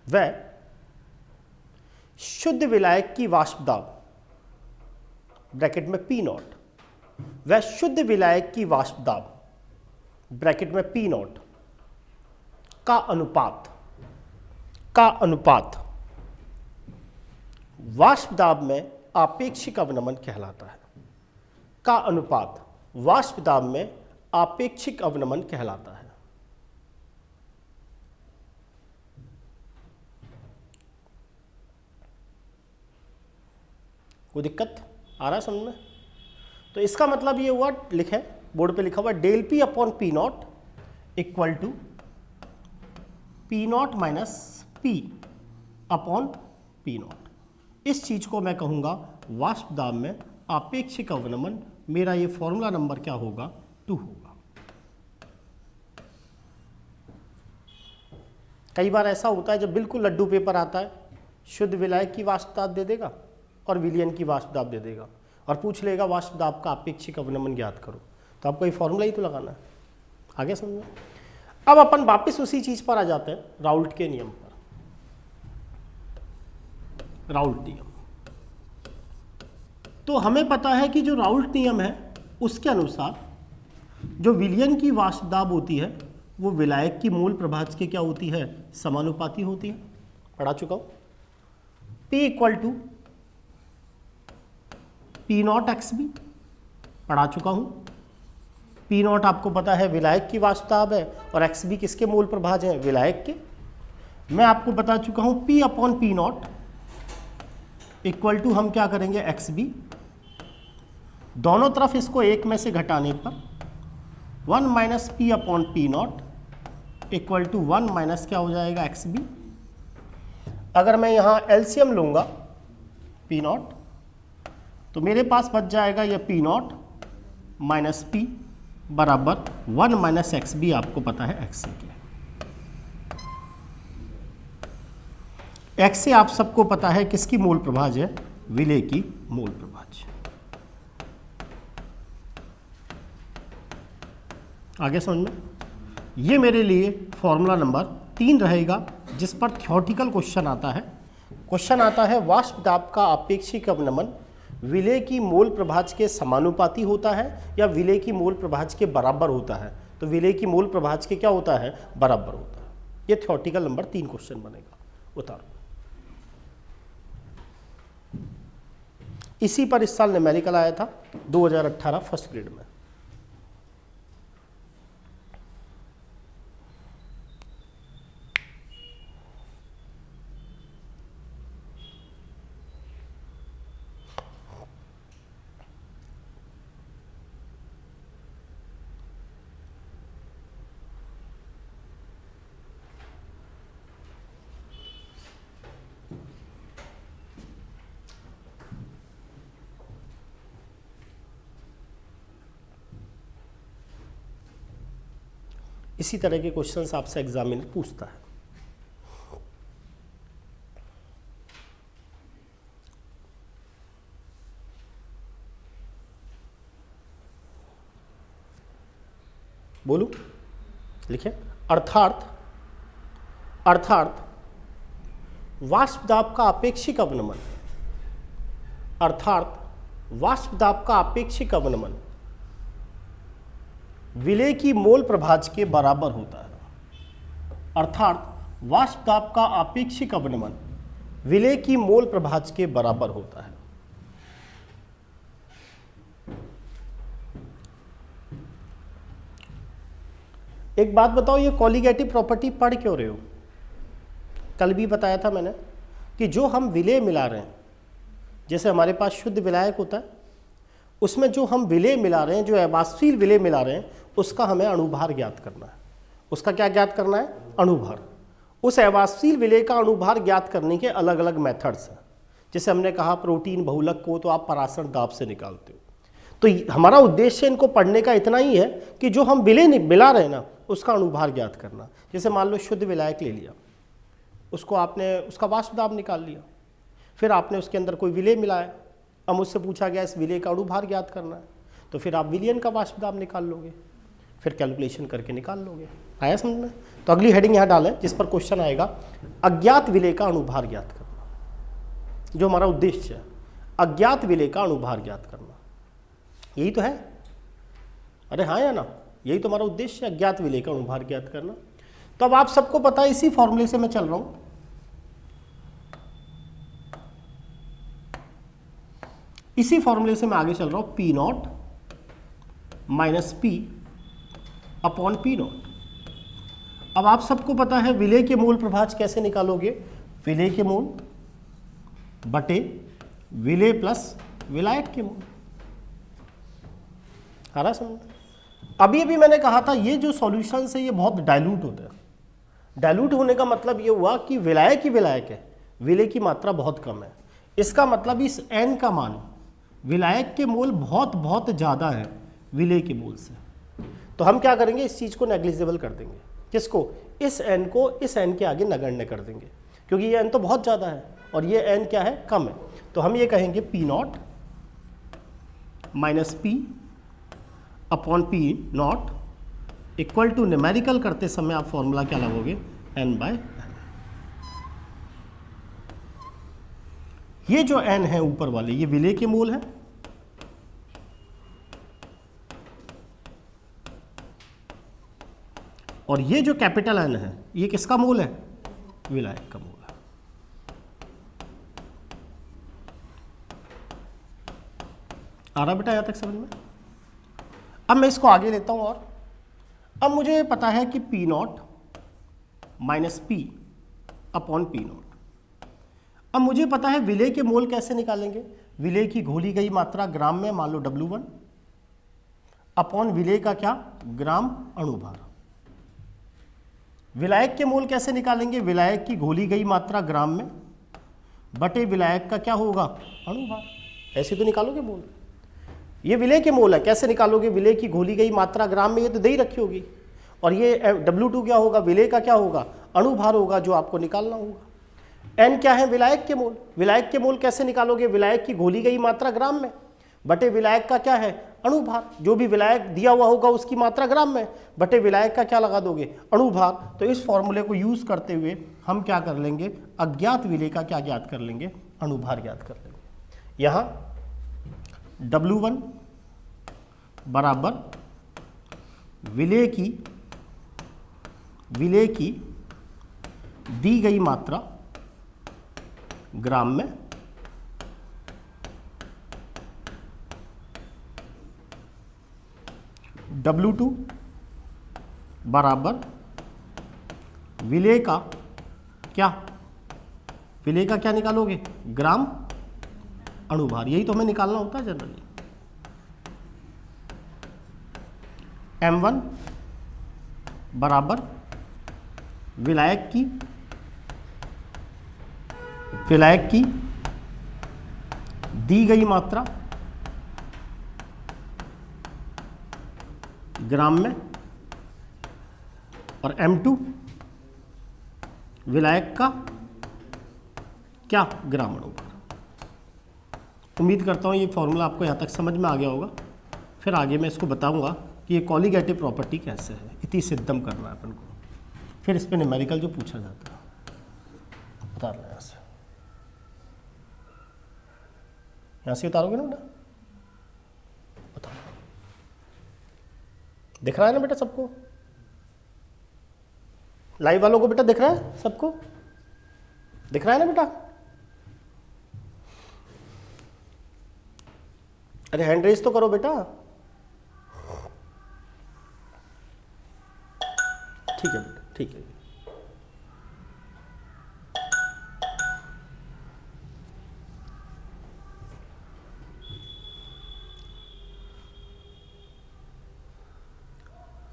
व शुद्ध विलायक की वाष्प दाब ब्रैकेट में पी नॉट व शुद्ध विलायक की वाष्प दाब ब्रैकेट में पी नॉट का अनुपात वाष्प दाब में आपेक्षिक अवनमन कहलाता है। का अनुपात वाष्प दाब में आपेक्षिक अवनमन कहलाता है। कोई दिक्कत आ रहा है समझ में? तो इसका मतलब ये हुआ, लिखे बोर्ड पे लिखा हुआ del P upon P not equal to P not minus P upon P not. इस चीज को मैं कहूंगा वाष्प दाब में आपेक्षिक अवनमन। मेरा ये फॉर्मूला नंबर क्या होगा, 2 होगा। कई बार ऐसा होता है जब बिल्कुल लड्डू पेपर आता है, शुद्ध विलायक की वाष्प दाब दे देगा और विलयन की वाष्प दाब दे देगा और पूछ लेगा वाष्प दाब का अपेक्षिक अवनमन ज्ञात करो। तो आपको ये फॉर्मूला ही तो लगाना है। आगे समझो। अब अपन वापस उसी चीज पर आ जाते हैं, राउल्ट के नियम पर। राउल्ट नियम, तो हमें पता है कि जो राउल्ट नियम है उसके अनुसार जो विलयन की वाष्प दाब होती है वो विलायक की मूल प्रभाज के क्या होती है, समानुपाती होती है। पढ़ा चुका हूं। P equal to P not X B, पढ़ा चुका हूं। पी नॉट आपको पता है विलायक की वाष्प दाब है और एक्स बी किसके मूल प्रभाज है, विलायक के। मैं आपको बता चुका हूं P upon P not equal to हम क्या करेंगे, एक्स बी। दोनों तरफ इसको एक में से घटाने पर 1 minus P upon P not equal to 1 minus क्या हो जाएगा, एक्स बी। अगर मैं यहाँ एलसीएम लूँगा पी नॉट तो मेरे पास बच जाएगा ये पी नॉट माइनस पी बराबर 1 माइनस एक्स बी, आपको पता है एक्स से क्या है। एक्स से आप सबको पता है किसकी मूल प्रभाज है, विलेय की मूल प्रभाज। आगे समझ में। ये मेरे लिए फॉर्मूला नंबर 3 रहेगा जिस पर थ्योरेटिकल क्वेश्चन आता है। क्वेश्चन आता है वाष्प दाब का अपेक्षिक अवनमन विलेय की मूल प्रभाज के समानुपाती होता है या विलेय की मूल प्रभाज के बराबर होता है। तो विलेय की मूल प्रभाज के क्या होता है, बराबर होता है। ये थ्योरेटिकल नंबर 3 क्वेश्चन बनेगा। उतारो। इसी पर इस साल न्यूमेरिकल आया था 2018 फर्स्ट ग्रेड में। इसी तरह के क्वेश्चंस आपसे एग्जामिनर पूछता है। बोलू, लिखे। अर्थात वाष्प दाब का अपेक्षिक अवनमन, अर्थात वाष्प दाब का अपेक्षिक अवनमन विलेय की मोल प्रभाज के बराबर होता है। अर्थात वाष्प दाब का अपेक्षिक अवनमन विलेय की मोल प्रभाज के बराबर होता है। एक बात बताओ, ये कोलिगेटिव प्रॉपर्टी पढ़ क्यों रहे हो? कल भी बताया था मैंने कि जो हम विलेय मिला रहे हैं, जैसे हमारे पास शुद्ध विलायक होता है, उसमें जो हम विलेय मिला रहे हैं, जो अवाष्पशील विलेय मिला रहे हैं, उसका हमें अणुभार ज्ञात करना है। उसका क्या ज्ञात करना है? अणुभार। उस अवाष्पशील विलेय का अणुभार ज्ञात करने के अलग अलग मेथड्स हैं। जैसे हमने कहा प्रोटीन बहुलक को तो आप परासरण दाब से निकालते हो। तो हमारा उद्देश्य इनको पढ़ने का इतना ही है कि जो हम विलेय मिला रहे हैं ना, उसका अणुभार ज्ञात करना। जैसे मान लो शुद्ध विलायक ले लिया, उसको आपने उसका वाष्प दाब निकाल लिया, फिर आपने उसके अंदर कोई विलेय मिलाया, अब मुझसे पूछा गया इस विलेय का अणुभार ज्ञात करना है, तो फिर आप विलयन का वाष्प दाब निकाल लोगे, फिर कैलकुलेशन करके निकाल लोगे। आया समझ में? तो अगली हेडिंग यहाँ डालें जिस पर क्वेश्चन आएगा अज्ञात विलेय का अणुभार ज्ञात करना। जो हमारा उद्देश्य है अज्ञात विलेय का अणुभार ज्ञात करना, यही तो है। अरे हाँ या ना, यही तो हमारा उद्देश्य है, अज्ञात विलेय का अणुभार ज्ञात करना। तो अब आप सबको पता है, इसी फॉर्मूले से मैं चल रहा हूं। इसी फॉर्मूले से मैं आगे चल रहा हूं, P not minus P upon P not. अब आप सबको पता है विलेय के मूल प्रभाज कैसे निकालोगे? विलेय के मूल बटे विलेय प्लस विलायक के मूल। आ रहा समझ? अभी अभी मैंने कहा था ये जो सॉल्यूशन है ये बहुत डाइल्यूट होता है। डाइल्यूट होने का मतलब ये हुआ कि विलायक ही विलायक है, विलेय की मात्रा बहुत कम है। इसका मतलब इस n का मान विलायक के मोल बहुत बहुत ज़्यादा है विलेय के मोल से। तो हम क्या करेंगे, इस चीज़ को नेग्लिजिबल कर देंगे। किसको? इस n को इस n के आगे नगण्य कर देंगे, क्योंकि ये n तो बहुत ज़्यादा है और ये n क्या है? कम है। तो हम ये कहेंगे P not minus P upon P not equal to numerical करते समय आप फॉर्मूला क्या लगाओगे n बाय n। ये जो n है ऊपर वाले ये विलेय के मोल है, और ये जो कैपिटल N है ये किसका मोल है, विलायक का मोल है। आ रहा बेटा यहां तक समझ में? अब मैं इसको आगे लेता हूं, और अब मुझे पता है कि P not minus P upon P not. अब मुझे पता है विलेय के मोल कैसे निकालेंगे, विलेय की घोली गई मात्रा ग्राम में, मान लो W1 अपॉन विलेय का क्या, ग्राम अणुभार। विलायक के मोल कैसे निकालेंगे, विलायक की घोली गई मात्रा ग्राम में बटे विलायक का क्या होगा, अणुभार। ऐसे तो निकालोगे मोल। ये विलेय के मोल है, कैसे निकालोगे, विलेय की घोली गई मात्रा ग्राम में, ये तो दे ही रखी होगी, और ये W2 क्या होगा, विलेय का क्या होगा, अणुभार होगा, जो आपको निकालना होगा। n क्या है, विलायक के मोल। विलायक के मोल कैसे निकालोगे, विलायक की घोली गई मात्रा ग्राम में बटे विलायक का क्या है, अणुभार। जो भी विलायक दिया हुआ होगा उसकी मात्रा ग्राम में बटे विलायक का क्या लगा दोगे, अणुभार। तो इस फॉर्मूले को यूज करते हुए हम क्या कर लेंगे, अज्ञात विलेय का क्या ज्ञात कर लेंगे, अणुभार ज्ञात कर लेंगे। यहां W1 बराबर विलेय की दी गई मात्रा ग्राम में W2 बराबर विलेय का क्या, विलेय का क्या निकालोगे, ग्राम अणुभार। यही तो हमें निकालना होता है जनरली। M1 बराबर विलायक की दी गई मात्रा ग्राम में, और M2 विलायक का क्या, ग्राम अणुभार। उम्मीद करता हूँ ये फॉर्मूला आपको यहाँ तक समझ में आ गया होगा। फिर आगे मैं इसको बताऊंगा कि ये कॉलीगेटिव प्रॉपर्टी कैसे है, इति सिद्धम करना है अपन को। फिर इस पर न्यूमेरिकल जो पूछा जाता है उतार लें यहाँ से उतारोगे ना बेटा, बताओ दिख रहा है ना बेटा सबको, लाइव वालों को बेटा दिख रहा है, सबको दिख रहा है ना बेटा? अरे हैंड रेज तो करो बेटा। ठीक है बेटा, ठीक है।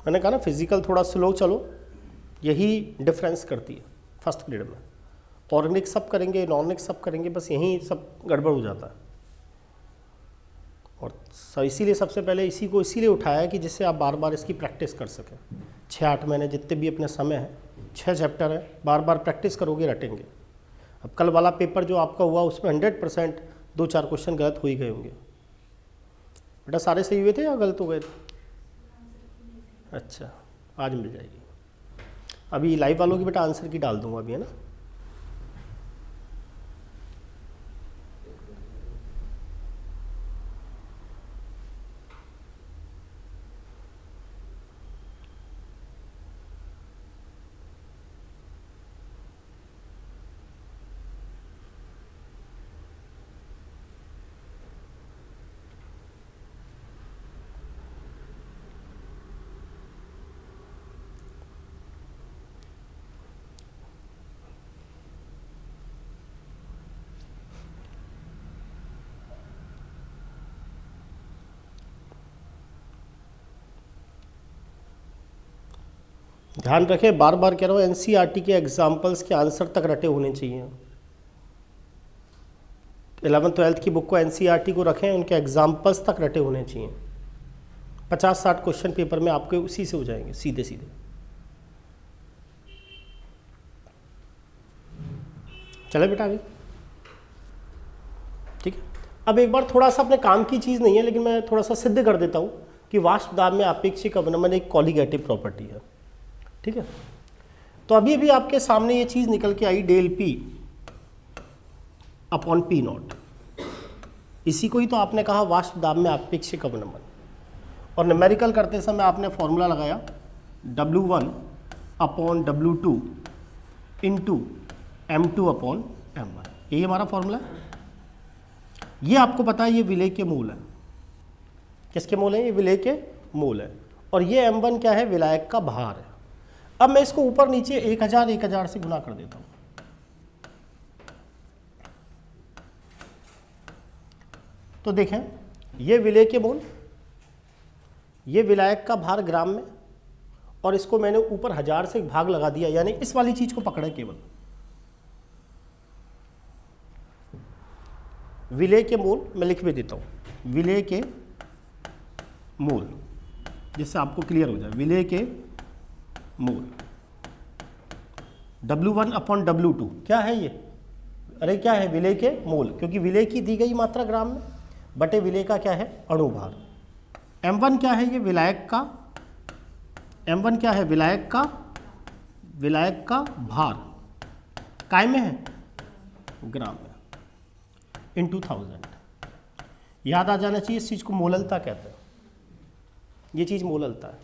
मैंने कहा ना फिजिकल थोड़ा स्लो चलो, यही डिफरेंस करती है फर्स्ट ग्रेड में। ऑर्गेनिक सब करेंगे, नॉर्गेनिक सब करेंगे, बस यहीं सब गड़बड़ हो जाता है। और इसीलिए सबसे पहले इसी को इसीलिए उठाया कि जिससे आप बार बार इसकी प्रैक्टिस कर सकें। 6-8 महीने जितने भी अपने समय है, 6 चैप्टर है, बार बार प्रैक्टिस करोगे रटेंगे। अब कल वाला पेपर जो आपका हुआ उसमें 100% 2-4 क्वेश्चन गलत हो ही गए होंगे। बेटा सारे सही हुए थे या गलत हो गए थे? अच्छा, आज मिल जाएगी। अभी लाइव वालों की बेटा आंसर की डाल दूंगा अभी, है ना? ध्यान रखें, बार बार कह रहा हूँ, एनसीईआरटी के एग्जाम्पल्स के आंसर तक रटे होने चाहिए। 11th-12th की बुक को एनसीईआरटी को रखें, उनके एग्जाम्पल्स तक रटे होने चाहिए। 50-60 क्वेश्चन पेपर में आपके उसी से हो जाएंगे सीधे सीधे। चले बेटा आगे, अब एक बार थोड़ा सा अपने काम की चीज़ नहीं है, लेकिन मैं थोड़ा सा सिद्ध कर देता हूँ कि वाष्प दाब में आपेक्षिक अवनमन एक कॉलीगेटिव प्रॉपर्टी है। ठीक है, तो अभी अभी आपके सामने ये चीज़ निकल के आई, del P upon P naught. इसी को ही तो आपने कहा वाष्प दाब में आपेक्षिक अवनमन, और न्यूमेरिकल करते समय आपने फॉर्मूला लगाया W1 upon W2 into M2 upon M1। यही हमारा फॉर्मूला है। ये आपको पता है ये विलेय के मूल है। किसके मूल है? ये विलेय के मूल है। और ये M1 क्या है? विलायक का भार है। अब मैं इसको ऊपर नीचे 1000 से गुना कर देता हूं। तो देखें, ये विलेय के मूल, ये विलायक का भार ग्राम में, और इसको मैंने ऊपर 1000 से भाग लगा दिया, यानी इस वाली चीज को पकड़े केवल। विलेय के मूल मैं लिख भी देता हूं, विलेय के मूल, जिससे आपको क्लियर हो जाए। विलेय के मूल W1 अपॉन W2 क्या है ये? अरे क्या है? विलेय के मूल, क्योंकि विलेय की दी गई मात्रा ग्राम में बटे विलेय का क्या है? अणुभार। M1 क्या है? ये विलायक का, M1 क्या है? विलायक का भार, काय में है? ग्राम में, इंटू 1000। याद आ जाना चाहिए, इस चीज को मोललता कहते हैं। ये चीज मोललता है,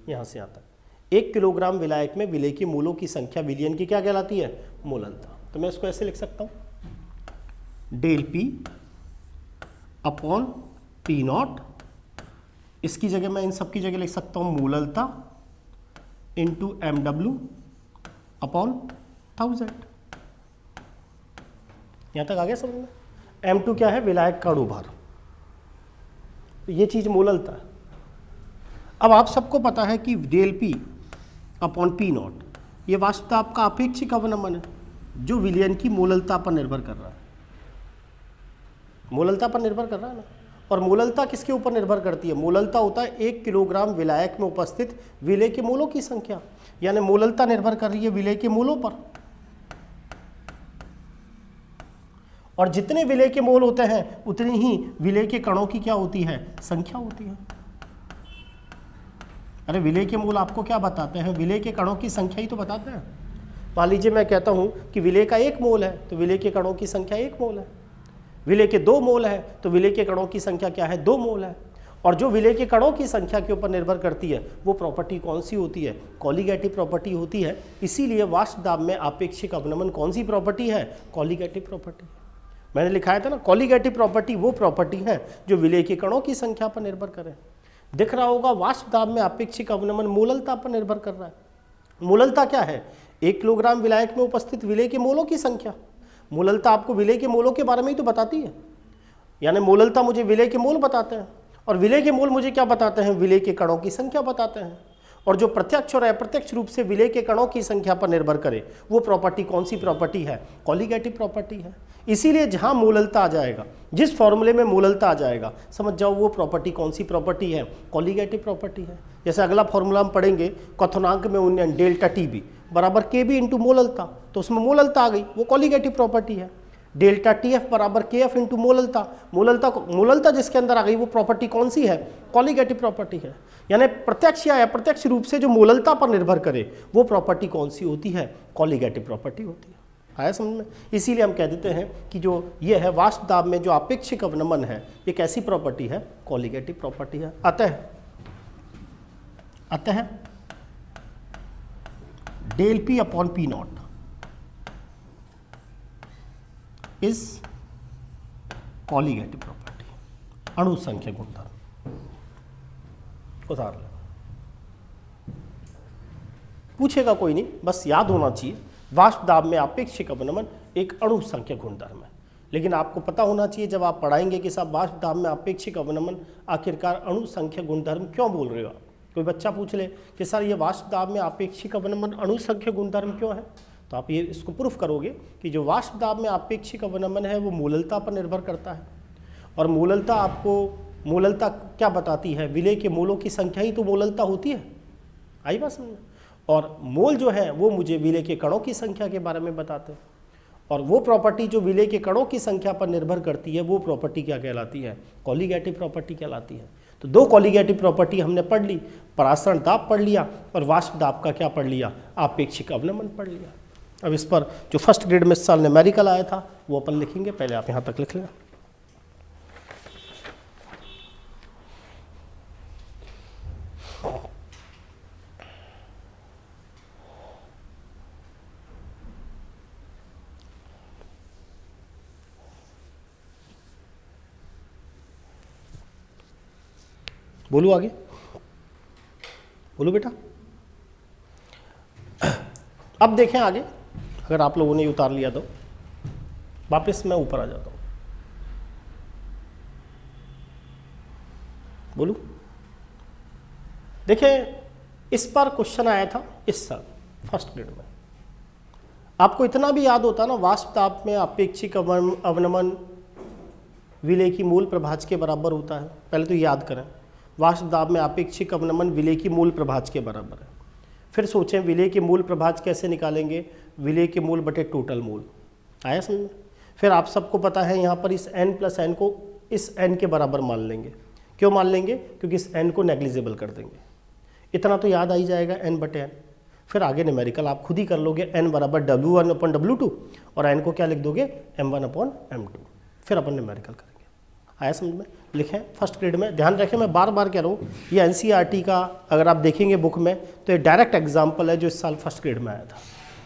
यहां से आता है। 1 किलोग्राम विलायक में विलेय के मूलों की संख्या विलयन की क्या कहलाती है? मोललता। तो मैं इसको ऐसे लिख सकता हूं, del P upon P not. इसकी जगह मैं इन सब की जगह लिख सकता हूं मोललता इंटू MW अपॉन 1000। यहां तक आ गया समझ में? M2 क्या है? विलायक का अणुभार। तो ये चीज मोललता है। अब आप सबको पता है कि del P upon P not ये वाष्प दाब का आपेक्षिक अवनमन है, जो विलयन की मोललता पर निर्भर कर रहा है। मोललता पर निर्भर कर रहा है ना। और मोललता किसके ऊपर निर्भर करती है? मोललता होता है 1 किलोग्राम विलायक में उपस्थित विलेय के मोलों की संख्या, यानी मोललता निर्भर कर रही है विलेय के मोलों पर। और जितने विलेय के मोल होते हैं उतनी ही विलेय के कणों की क्या होती है? संख्या होती है। अरे विलेय के मोल आपको क्या बताते हैं? विलेय के कणों की संख्या ही तो बताते हैं। मान लीजिए मैं कहता हूं कि विलेय का 1 मोल है, तो विलेय के कणों की संख्या 1 मोल है। विलेय के 2 मोल है, तो विलेय के कणों की संख्या क्या है? 2 मोल है। और जो विलेय के कणों की संख्या के ऊपर निर्भर करती है वो प्रॉपर्टी कौन सी होती है? कॉलीगेटिव प्रॉपर्टी होती है। इसीलिए वाष्प दाब में आपेक्षिक अवनमन कौन सी प्रॉपर्टी है? Colligative property. मैंने लिखाया था ना, कॉलीगेटिव प्रॉपर्टी वो प्रॉपर्टी है जो विलेय के कणों की संख्या पर निर्भर करे। दिख रहा होगा वाष्प दाब में आपेक्षिक अवनमन मोललता पर निर्भर कर रहा है। मोललता क्या है? 1 किलोग्राम विलायक में उपस्थित विलेय के मोलों की संख्या। मोललता आपको विलेय के मोलों के बारे में ही तो बताती है, यानी मोललता मुझे विलेय के मोल बताते हैं, और विलेय के मोल मुझे क्या बताते हैं? विलेय के कणों की संख्या बताते हैं। और जो प्रत्यक्ष और अप्रत्यक्ष रूप से विलेय के कणों की संख्या पर निर्भर करे वो प्रॉपर्टी कौन सी प्रॉपर्टी है? कॉलीगेटिव प्रॉपर्टी है। इसीलिए जहां मोललता आ जाएगा, जिस फॉर्मूले में मोललता आ जाएगा, समझ जाओ वो प्रॉपर्टी कौन सी प्रॉपर्टी है? कॉलीगेटिव प्रॉपर्टी है। जैसे अगला फॉर्मूला हम पढ़ेंगे, क्वथनांक में उन्नयन डेल्टा टीबी बराबर केबी इंटू मोललता, तो उसमें मोललता आ गई, वो कॉलीगेटिव प्रॉपर्टी है। डेल्टा टीएफ बराबर केएफ इंटू मोललता, मोललता जिसके अंदर आ गई वो प्रॉपर्टी कौन सी है? कॉलीगेटिव प्रॉपर्टी है। यानी प्रत्यक्ष या अप्रत्यक्ष रूप से जो मोललता पर निर्भर करे वो प्रॉपर्टी कौन सी होती है? कॉलीगेटिव प्रॉपर्टी होती है। आया समझ में? इसीलिए हम कह देते हैं कि जो ये है वाष्प दाब में जो आपेक्षिक अवनमन है ये कैसी प्रॉपर्टी है? कॉलीगेटिव प्रॉपर्टी है। अतः del P upon P not is colligative property, अणु संख्या गुणधर्म। उदाहरण पूछेगा कोई नहीं, बस याद होना चाहिए वाष्प दाब में आपेक्षिक अवनमन एक अणु संख्या गुणधर्म है। लेकिन आपको पता होना चाहिए जब आप पढ़ाएंगे कि साहब वाष्प दाब में आपेक्षिक अवनमन आखिरकार अणु संख्या गुणधर्म क्यों बोल रहे हो? कोई बच्चा पूछ ले कि सर ये वाष्प दाब में आपेक्षिक अवनमन अणु संख्या गुणधर्म क्यों है, तो आप ये इसको प्रूफ करोगे कि जो वाष्प दाब में आपेक्षिक अवनमन है वो मोललता पर निर्भर करता है। और मोललता क्या बताती है? विलेय के मोलों की संख्या ही तो मोललता होती है। आई बात समझ में? और मोल जो है वो मुझे विलेय के कणों की संख्या के बारे में बताते हैं। और वो प्रॉपर्टी जो विलेय के कणों की संख्या पर निर्भर करती है वो प्रॉपर्टी क्या कहलाती है, कॉलीगेटिव प्रॉपर्टी कहलाती है। तो दो कॉलीगेटिव प्रॉपर्टी हमने पढ़ ली, परासरण दाब पढ़ लिया और वाष्प दाब का क्या पढ़ लिया, आपेक्षिक अवनमन पढ़ लिया। अब इस पर जो फर्स्ट ग्रेड में इस साल न्यूमेरिकल आया था वो अपन लिखेंगे, पहले आप यहाँ तक लिख लें। बोलू आगे, बोलो बेटा। अब देखें आगे, अगर आप लोगों ने उतार लिया तो वापस मैं ऊपर आ जाता हूं। बोलू, देखें इस पर क्वेश्चन आया था इस साल फर्स्ट ग्रेड में। आपको इतना भी याद होता ना, वाष्प ताप में आपेक्षिक अवनमन विलेय की मूल प्रभाज के बराबर होता है। पहले तो याद करें, वाष्प दाब में आपेक्षिक अवनमन विलेय की मूल प्रभाज के बराबर है। फिर सोचें विलेय के मूल प्रभाज कैसे निकालेंगे, विलेय के मूल बटे टोटल मूल। आया समझ में? फिर आप सबको पता है यहाँ पर इस n प्लस n को इस n के बराबर मान लेंगे। क्यों मान लेंगे? क्योंकि इस n को नेग्लिजिबल कर देंगे। इतना तो याद आ ही जाएगा, n बटे n। फिर आगे न्यूमेरिकल आप खुद ही कर लोगे, n बराबर W1 अपॉन W2 और n को क्या लिख दोगे, M1 अपॉन M2। फिर अपन न्यूमेरिकल करेंगे। आया समझ में? लिखें फर्स्ट ग्रेड में। ध्यान रखें, मैं बार बार कह रहा हूँ, ये NCERT का अगर आप देखेंगे बुक में तो ये डायरेक्ट एग्जाम्पल है जो इस साल फर्स्ट ग्रेड में आया था।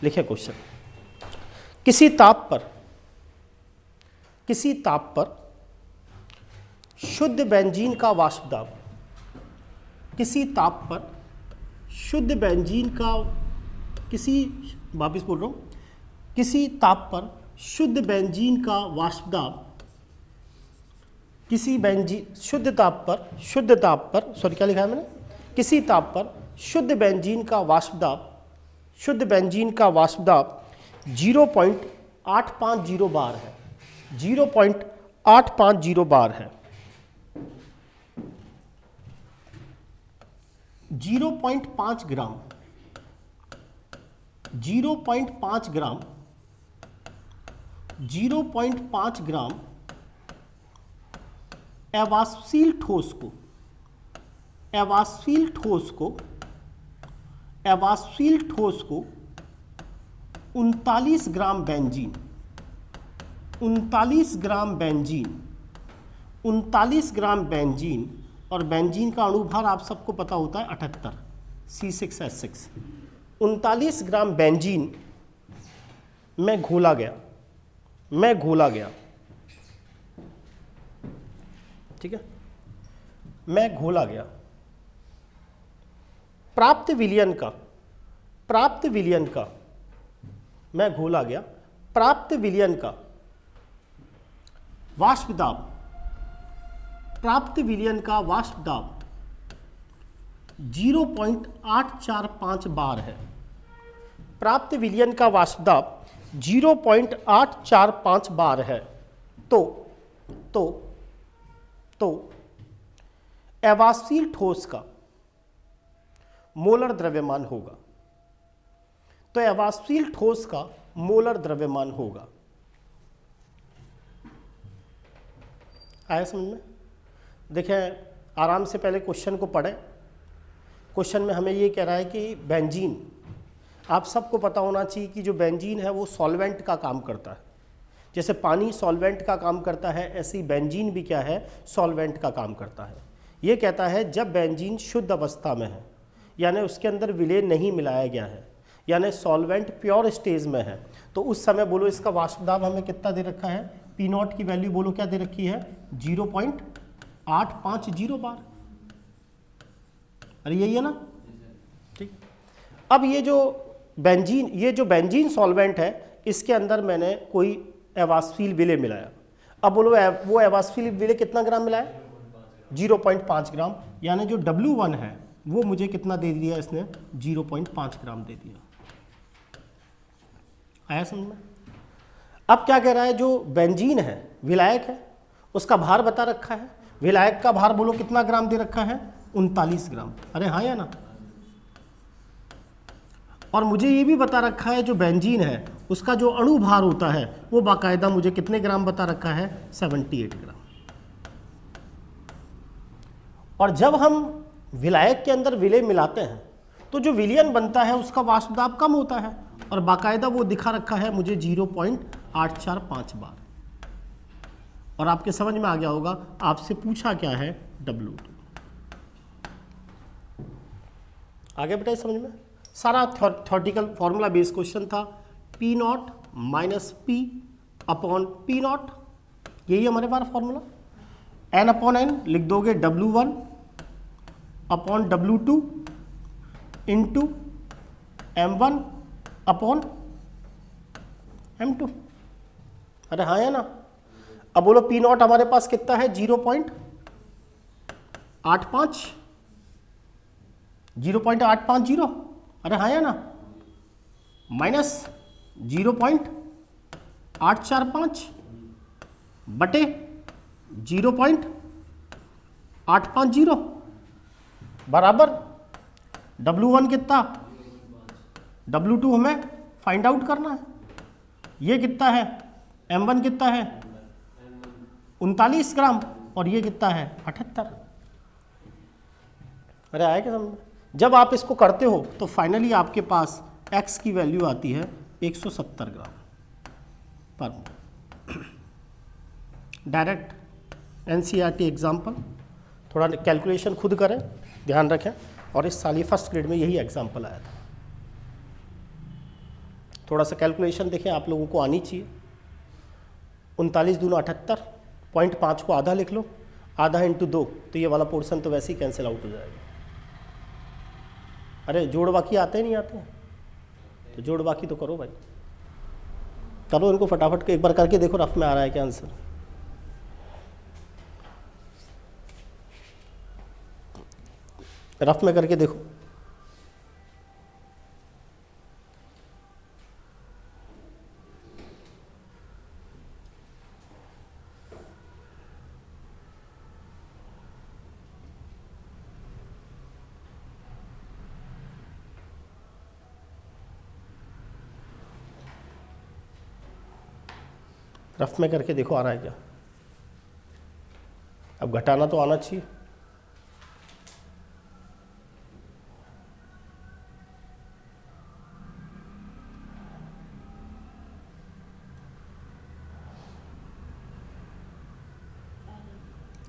लिखे क्वेश्चन, किसी ताप पर शुद्ध बेंजीन का वाष्प दाब, किसी ताप पर शुद्ध बेंजीन का, वापिस बोल रहा हूँ, किसी ताप पर शुद्ध बेंजीन का वाष्प दाब, शुद्ध ताप पर सॉरी क्या लिखा है मैंने, किसी ताप पर शुद्ध बेंजीन का वाष्प दाब 0.850 बार है, 0.850 बार है। 0.5 ग्राम, 0.5 ग्राम, 0.5 ग्राम एवास्फील ठोस को 39 ग्राम बेंजीन, 39 ग्राम बेंजीन और बेंजीन का अणुभार आप सबको पता होता है 78 C6H6। 39 ग्राम बेंजीन में घोला गया, ठीक है, मैं घोला गया। प्राप्त विलयन का मैं घोला गया, प्राप्त विलयन का वाष्प दाब 0.845 बार है। प्राप्त विलयन का वाष्प दाब 0.845 बार है। तो एवास्फील ठोस का मोलर द्रव्यमान होगा, आया समझ में? देखें आराम से पहले क्वेश्चन को पढ़ें। क्वेश्चन में हमें ये कह रहा है कि बेंजीन, आप सबको पता होना चाहिए कि जो बेंजीन है वो सॉल्वेंट का काम करता है। जैसे पानी सॉल्वेंट का काम करता है, ऐसे ही बेंजीन भी क्या है, सॉल्वेंट का काम करता है। ये कहता है जब बेंजीन शुद्ध अवस्था में है, यानी उसके अंदर विलेय नहीं मिलाया गया है, यानी सॉल्वेंट प्योर स्टेज में है, तो उस समय बोलो इसका वाष्प दाब हमें कितना दे रखा है, P0 की वैल्यू बोलो क्या दे रखी है, 0.850 बार। अरे यही है ना, ठीक। अब ये जो बेंजीन सॉल्वेंट है, इसके अंदर मैंने कोई एवास्फील विलेय मिलाया। अब बोलो वो एवास्फील विलेय कितना ग्राम मिलाया, 0.5 ग्राम, यानी जो W1 है वो मुझे कितना दे दिया इसने, 0.5 ग्राम दे दिया। आया समझ में? अब क्या कह रहा है, जो बेंजीन है विलायक है, उसका भार बता रखा है। विलायक का भार बोलो कितना ग्राम दे रखा है, 39 ग्राम। अरे हाँ या ना? और मुझे ये भी बता रखा है जो बेंजीन है उसका जो अणु भार होता है वो बाकायदा मुझे कितने ग्राम बता रखा है, 78 ग्राम। और जब हम विलायक के अंदर विलेय मिलाते हैं तो जो विलयन बनता है उसका वाष्प दाब कम होता है, और बाकायदा वो दिखा रखा है मुझे 0.845 बार। और आपके समझ में आ गया होगा, आपसे पूछा क्या है, W2। आगे बेटा समझ में, सारा थ्योरेटिकल फॉर्मूला बेस्ड क्वेश्चन था। P not minus P upon P not, यही हमारे पास फॉर्मूला। N अपॉन N लिख दोगे W1 upon W2 into M1 upon M2। अरे हाँ है ना। अब बोलो P नॉट हमारे पास कितना है, 0.850। अरे हाँ है ना, माइनस 0.845 बटे 0.850 बराबर W1 कितना, W2 हमें फाइंड आउट करना है। ये कितना है, M1 कितना है, 39 ग्राम, और ये कितना है, 78। अरे आया क्या समझ? जब आप इसको करते हो तो फाइनली आपके पास X की वैल्यू आती है 170 ग्राम पर मोल। डायरेक्ट NCERT एग्जाम्पल, थोड़ा कैलकुलेशन खुद करें, ध्यान रखें। और इस साल फर्स्ट ग्रेड में यही एग्जाम्पल आया था। थोड़ा सा कैलकुलेशन देखें, आप लोगों को आनी चाहिए। 39 दूना 78, 0.5 को आधा लिख लो, आधा इंटू 2, तो ये वाला पोर्शन तो वैसे ही कैंसिल आउट हो जाएगा। अरे जोड़ बाकी आते ही नहीं आते हैं, तो जोड़ बाकी तो करो भाई, करो इनको फटाफट के, एक बार करके देखो रफ में आ रहा है क्या आंसर। रफ में करके देखो। रफ में करके देखो आ रहा है क्या। अब घटाना तो आना चाहिए।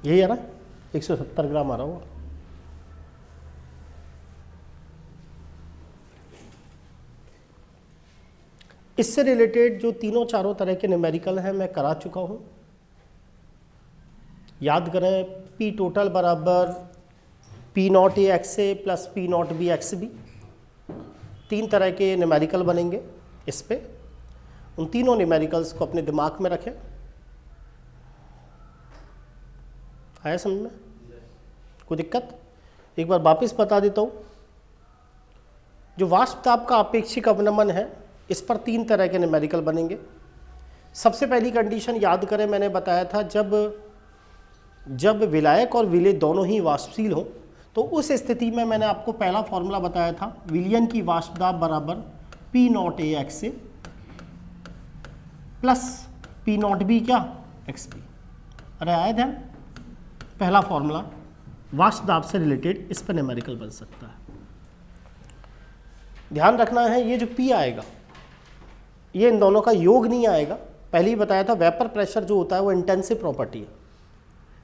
यही आ रहा है, 170 ग्राम आ रहा होगा। इससे रिलेटेड जो तीनों चारों तरह के न्यूमेरिकल हैं मैं करा चुका हूं। याद करें, P टोटल बराबर P not A X A plus P not B X B. 3 तरह के न्यूमेरिकल बनेंगे इस पे। उन तीनों न्यूमेरिकल्स को अपने दिमाग में रखें। आया समझ में? कोई दिक्कत? एक बार वापस बता देता हूँ। जो वाष्प दाब का अपेक्षिक अवनमन है, इस पर 3 तरह के न्यूमेरिकल बनेंगे। सबसे पहली कंडीशन याद करें, मैंने बताया था जब विलायक और विलेय दोनों ही वाष्पशील हों, तो उस स्थिति में मैंने आपको पहला फॉर्मूला बताया था, विलयन की वाष्प दाब बराबर P not A X A plus P not B क्या, एक्स बी। अरे आया ध्यान? पहला फॉर्मूला वाष्प दाब से रिलेटेड इस पर न्यूमेरिकल बन सकता है। ध्यान रखना है, ये जो P आएगा ये इन दोनों का योग नहीं आएगा। पहले ही बताया था, वेपर प्रेशर जो होता है वो इंटेंसिव प्रॉपर्टी है,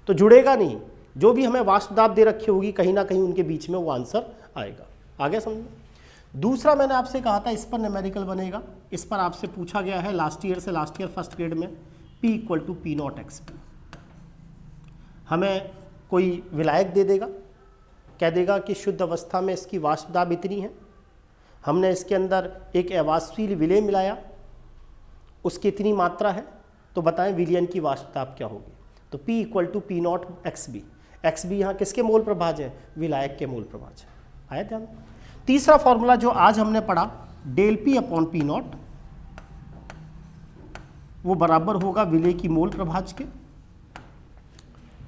तो जुड़ेगा नहीं। जो भी हमें वाष्प दाब दे रखी होगी कहीं ना कहीं उनके बीच में वो आंसर आएगा। आगे समझ। दूसरा मैंने आपसे कहा था इस पर न्यूमेरिकल बनेगा। इस पर आपसे पूछा गया है लास्ट ईयर से लास्ट ईयर फर्स्ट ग्रेड में, P equal to P not X P. हमें कोई विलायक दे देगा, कह देगा कि शुद्ध अवस्था में इसकी वाष्प दाब इतनी है, हमने इसके अंदर एक अवाष्पशील विलेय मिलाया, उसकी इतनी मात्रा है, तो बताएं विलयन की वाष्प दाब क्या होगी। तो P equal to P not X B. X B यहाँ किसके मोल प्रभाज है, विलायक के मोल प्रभाज है। आया ध्यान? तीसरा फॉर्मूला जो आज हमने पढ़ा, del P upon P not, वो बराबर होगा विलेय की मोल प्रभाज के।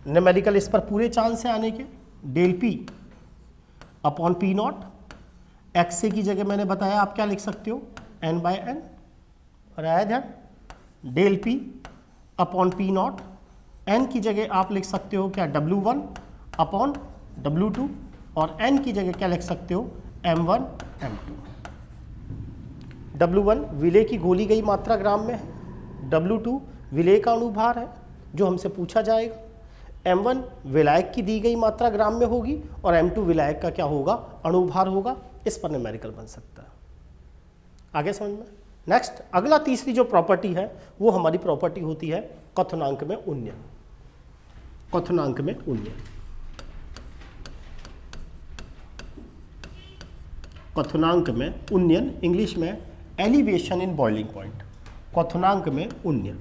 न्यूमेरिकल इस पर पूरे चांस है आने के। Del P upon P not, x A की जगह मैंने बताया आप क्या लिख सकते हो, N/N, और आया ध्यान, del P upon P not, N की जगह आप लिख सकते हो क्या W1 अपॉन W2, और एन की जगह क्या लिख सकते हो M1 M2। W1 विलेय की घोली गई मात्रा ग्राम में है, W2 विलेय का अणुभार है जो हमसे पूछा जाएगा, M1 विलायक की दी गई मात्रा ग्राम में होगी और M2 विलायक का क्या होगा, अणुभार होगा। इस पर न्यूमेरिकल बन सकता है। आगे समझ में। नेक्स्ट अगला तीसरी जो प्रॉपर्टी है वो हमारी प्रॉपर्टी होती है क्वथनांक में उन्नयन। क्वथनांक में उन्नयन, क्वथनांक में उन्नयन, इंग्लिश में एलिवेशन इन बॉइलिंग पॉइंट। क्वथनांक में उन्नयन,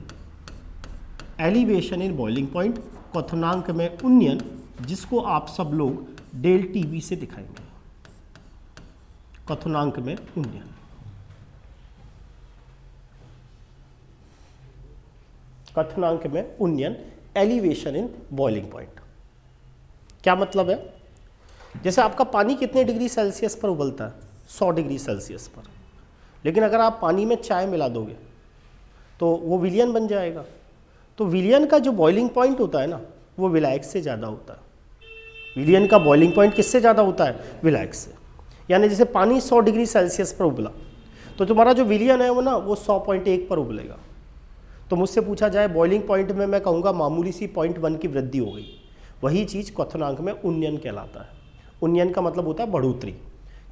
एलिवेशन इन बॉइलिंग पॉइंट, क्वथनांक में उन्नयन, जिसको आप सब लोग डेल टीबी से दिखाएंगे। क्वथनांक में उन्नयन, क्वथनांक में उन्नयन, एलिवेशन इन बॉइलिंग पॉइंट। क्या मतलब है? जैसे आपका पानी कितने डिग्री सेल्सियस पर उबलता है? 100 डिग्री सेल्सियस पर। लेकिन अगर आप पानी में चाय मिला दोगे तो वो विलियन बन जाएगा। तो विलियन का जो बॉइलिंग पॉइंट होता है ना, वो विलायक से ज़्यादा होता है। विलियन का बॉइलिंग पॉइंट किससे ज़्यादा होता है? विलायक से। यानी जैसे पानी 100 डिग्री सेल्सियस पर उबला तो तुम्हारा जो विलियन है वो ना वो 100.1 पर उबलेगा। तो मुझसे पूछा जाए बॉइलिंग पॉइंट में, मैं कहूँगा मामूली सी 0.1 की वृद्धि हो गई। वही चीज़ क्वथनांक में उन्नयन कहलाता है। उन्नयन का मतलब होता है बढ़ोतरी,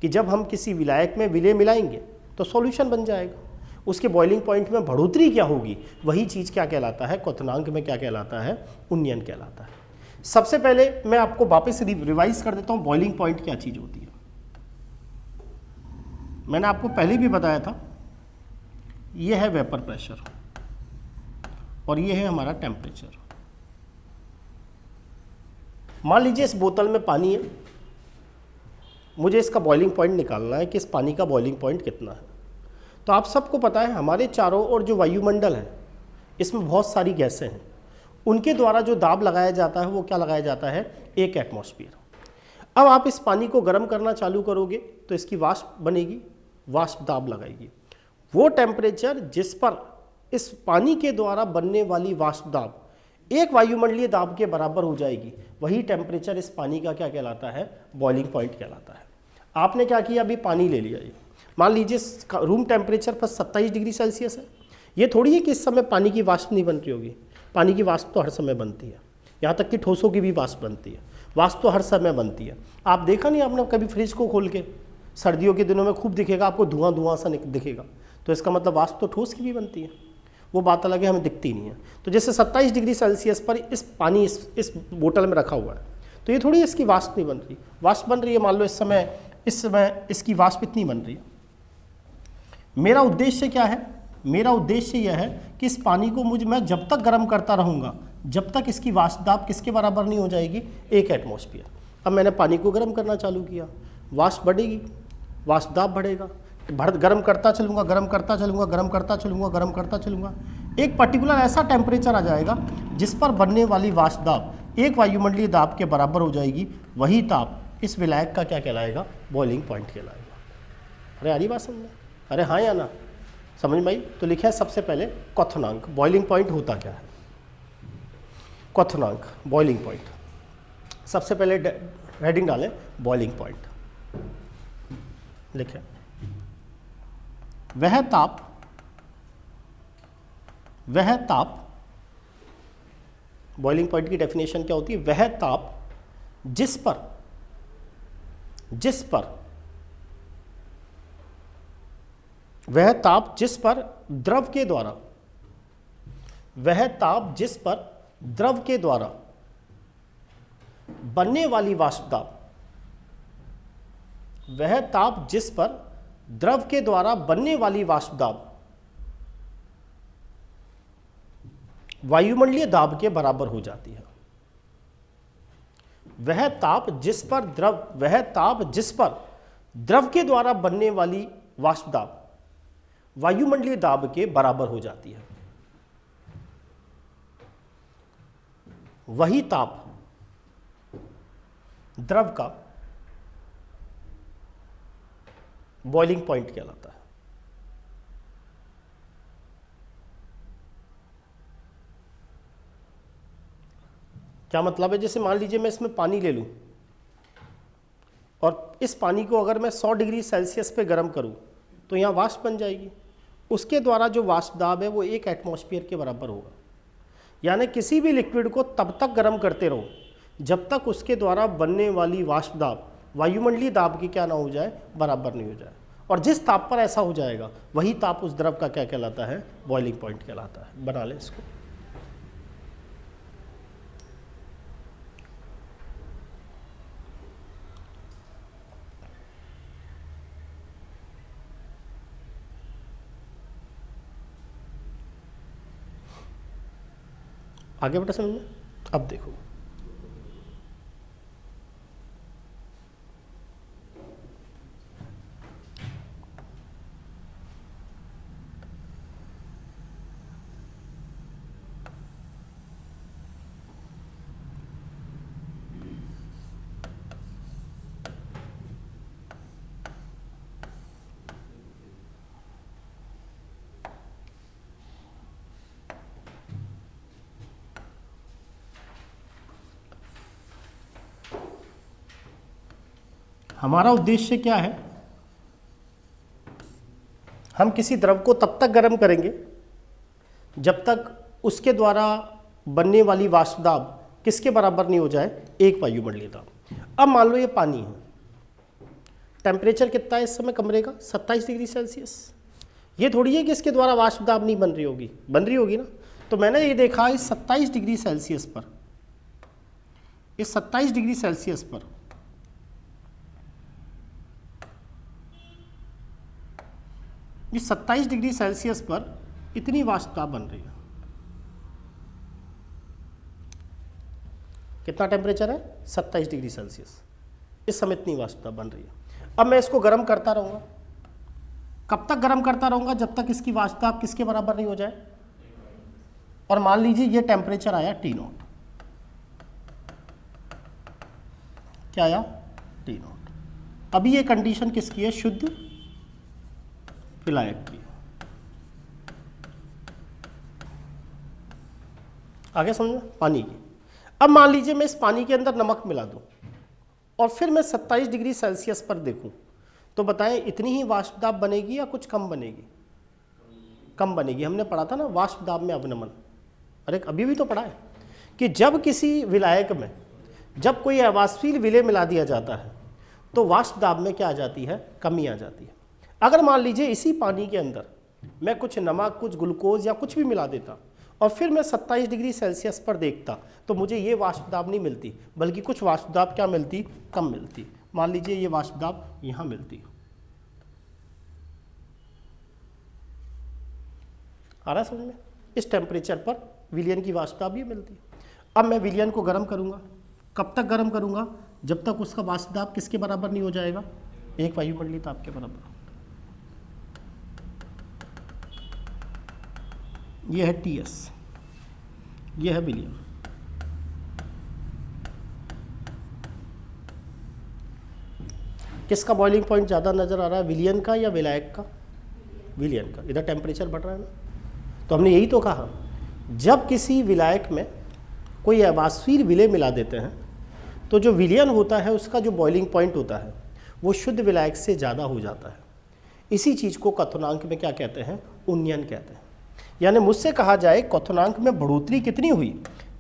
कि जब हम किसी विलायक में विलेय मिलाएंगे तो सॉल्यूशन बन जाएगा। उसके बॉइलिंग पॉइंट में बढ़ोतरी क्या होगी, वही चीज़ क्या कहलाता है? क्वथनांक में क्या कहलाता है? उन्नयन कहलाता है। सबसे पहले मैं आपको वापस रिवाइज कर देता हूँ बॉइलिंग पॉइंट क्या चीज़ होती है। मैंने आपको पहले भी बताया था, ये है वेपर प्रेशर और ये है हमारा टेम्परेचर। मान लीजिए इस बोतल में पानी है, मुझे इसका बॉइलिंग पॉइंट निकालना है कि इस पानी का बॉइलिंग पॉइंट कितना है। तो आप सबको पता है हमारे चारों ओर जो वायुमंडल है इसमें बहुत सारी गैसें हैं, उनके द्वारा जो दाब लगाया जाता है वो क्या लगाया जाता है? 1 एटमॉस्फेयर। अब आप इस पानी को गर्म करना चालू करोगे तो इसकी वाष्प बनेगी, वाष्प दाब लगाएगी। वो टेम्परेचर जिस पर इस पानी के द्वारा बनने वाली वाष्प दाब 1 वायुमंडलीय दाब के बराबर हो जाएगी, वही टेम्परेचर इस पानी का क्या कहलाता है? बॉइलिंग पॉइंट कहलाता है। आपने क्या किया, अभी पानी ले लिया, ये मान लीजिए रूम टेम्परेचर पर 27 डिग्री सेल्सियस है। ये थोड़ी है कि इस समय पानी की वाष्प नहीं बन रही होगी, पानी की वाष्प तो हर समय बनती है, यहाँ तक कि ठोसों की भी वाष्प बनती है। वाष्प तो हर समय बनती है। आप देखा नहीं आपने कभी फ्रिज को खोल के, सर्दियों के दिनों में खूब दिखेगा आपको, धुआं धुआं सा दिखेगा, तो इसका मतलब वाष्प तो ठोस की भी बनती है। वो बात अलग है, हमें दिखती नहीं है। तो जैसे 27 डिग्री सेल्सियस पर इस पानी इस बोतल में रखा हुआ है, तो ये थोड़ी इसकी वाष्प नहीं बन रही, वाष्प बन रही है। मान लो इस समय इसकी वाष्प इतनी बन रही है। मेरा उद्देश्य क्या है? मेरा उद्देश्य यह है कि इस पानी को मैं जब तक गर्म करता रहूँगा जब तक इसकी वाष्प दाब किसके बराबर नहीं हो जाएगी? 1 एटमॉस्फेयर। अब मैंने पानी को गर्म करना चालू किया, वाष्प बढ़ेगी, वाष्प दाब बढ़ेगा, गर्म करता चलूँगा, गर्म करता चलूँगा, गर्म करता चलूँगा, गर्म करता चलूँगा, एक पर्टिकुलर ऐसा टेम्परेचर आ जाएगा जिस पर बनने वाली वाष्प दाब 1 वायुमंडलीय दाब के बराबर हो जाएगी। वही ताप इस विलायक का क्या कहलाएगा? बॉइलिंग पॉइंट कहलाएगा। अरे आ रही बात समझ में? अरे हाँ या ना? समझ में आई? तो लिखा है सबसे पहले क्वथनांक। बॉइलिंग पॉइंट होता क्या है? क्वथनांक, बॉइलिंग पॉइंट। सबसे पहले हेडिंग डालें बॉइलिंग पॉइंट, लिखें वह ताप, बॉइलिंग पॉइंट की डेफिनेशन क्या होती है? वह ताप जिस पर द्रव के द्वारा, वह ताप जिस पर द्रव के द्वारा बनने वाली वाष्प दाब, वह ताप जिस पर द्रव के द्वारा बनने वाली वाष्प दाब वायुमंडलीय दाब के बराबर हो जाती है। वह ताप जिस पर द्रव के द्वारा बनने वाली वाष्प दाब वायुमंडलीय दाब के बराबर हो जाती है। वही ताप द्रव का बॉइलिंग पॉइंट कहलाता है। क्या मतलब है, जैसे मान लीजिए मैं इसमें पानी ले लूँ और इस पानी को अगर मैं 100 डिग्री सेल्सियस पे गर्म करूँ तो यहाँ वाष्प बन जाएगी। उसके द्वारा जो वाष्प दाब है वो 1 एटमॉस्फेयर के बराबर होगा। यानी किसी भी लिक्विड को तब तक गर्म करते रहो जब तक उसके द्वारा बनने वाली वाष्प दाब वायुमंडलीय दाब की क्या ना हो जाए, बराबर नहीं हो जाए। और जिस ताप पर ऐसा हो जाएगा वही ताप उस द्रव का क्या कहलाता है, बॉइलिंग पॉइंट कहलाता है। बना लें इसको। आगे बेटा समझ में। अब देखो, हमारा उद्देश्य क्या है, हम किसी द्रव को तब तक गर्म करेंगे जब तक उसके द्वारा बनने वाली वाष्प दाब किसके बराबर नहीं हो जाए, 1 वायुमंडलीय दाब। अब मान लो ये पानी है, टेम्परेचर कितना है इस समय कमरे का, 27 डिग्री सेल्सियस। ये थोड़ी है कि इसके द्वारा वाष्प दाब नहीं बन रही होगी, बन रही होगी ना। तो मैंने ये देखा इस 27 डिग्री सेल्सियस पर, इस 27 डिग्री सेल्सियस पर इस 27 डिग्री सेल्सियस पर इतनी वाष्प दाब बन रही है। कितना टेम्परेचर है, 27 डिग्री सेल्सियस। इस समय इतनी वाष्प दाब बन रही है। अब मैं इसको गर्म करता रहूँगा। कब तक गर्म करता रहूँगा, जब तक इसकी वाष्प दाब किसके बराबर नहीं हो जाए। और मान लीजिए ये टेम्परेचर आया T0, क्या आया, T0। अभी ये कंडीशन किसकी है, शुद्ध विलायक की। आगे समझो, पानी की। अब मान लीजिए मैं इस पानी के अंदर नमक मिला दूं और फिर मैं 27 डिग्री सेल्सियस पर देखूं, तो बताएं इतनी ही वाष्प दाब बनेगी या कुछ कम बनेगी, कम बनेगी। हमने पढ़ा था ना वाष्प दाब में अवनमन, अरे अभी भी तो पढ़ा है कि जब किसी विलायक में जब कोई अवाष्पशील विलेय मिला दिया जाता है तो वाष्प दाब में क्या आ जाती है, कमी आ जाती है। अगर मान लीजिए इसी पानी के अंदर मैं कुछ नमक, कुछ ग्लूकोज या कुछ भी मिला देता और फिर मैं 27 डिग्री सेल्सियस पर देखता तो मुझे ये वाष्प दाब नहीं मिलती, बल्कि कुछ वाष्प दाब क्या मिलती, कम मिलती। मान लीजिए ये वाष्प दाब यहाँ मिलती। आ रहा है समझ में। इस टेम्परेचर पर विलयन की वाष्प दाब ये मिलती। अब मैं विलयन को गर्म करूँगा। कब तक गर्म करूँगा, जब तक उसका वाष्प दाब किसके बराबर नहीं हो जाएगा, 1 वायुमंडलीय ताप के बराबर। ये है TS, ये है विलयन। किसका बॉइलिंग पॉइंट ज़्यादा नज़र आ रहा है, विलयन का या विलायक का, विलयन का। इधर टेम्परेचर बढ़ रहा है ना। तो हमने यही तो कहा, जब किसी विलायक में कोई अवाष्पशील विलेय मिला देते हैं तो जो विलयन होता है उसका जो बॉइलिंग पॉइंट होता है वो शुद्ध विलायक से ज़्यादा हो जाता है। इसी चीज़ को क्वथनांक में क्या कहते हैं, उन्नयन कहते हैं। यानी मुझसे कहा जाए क्वथनांक में बढ़ोतरी कितनी हुई,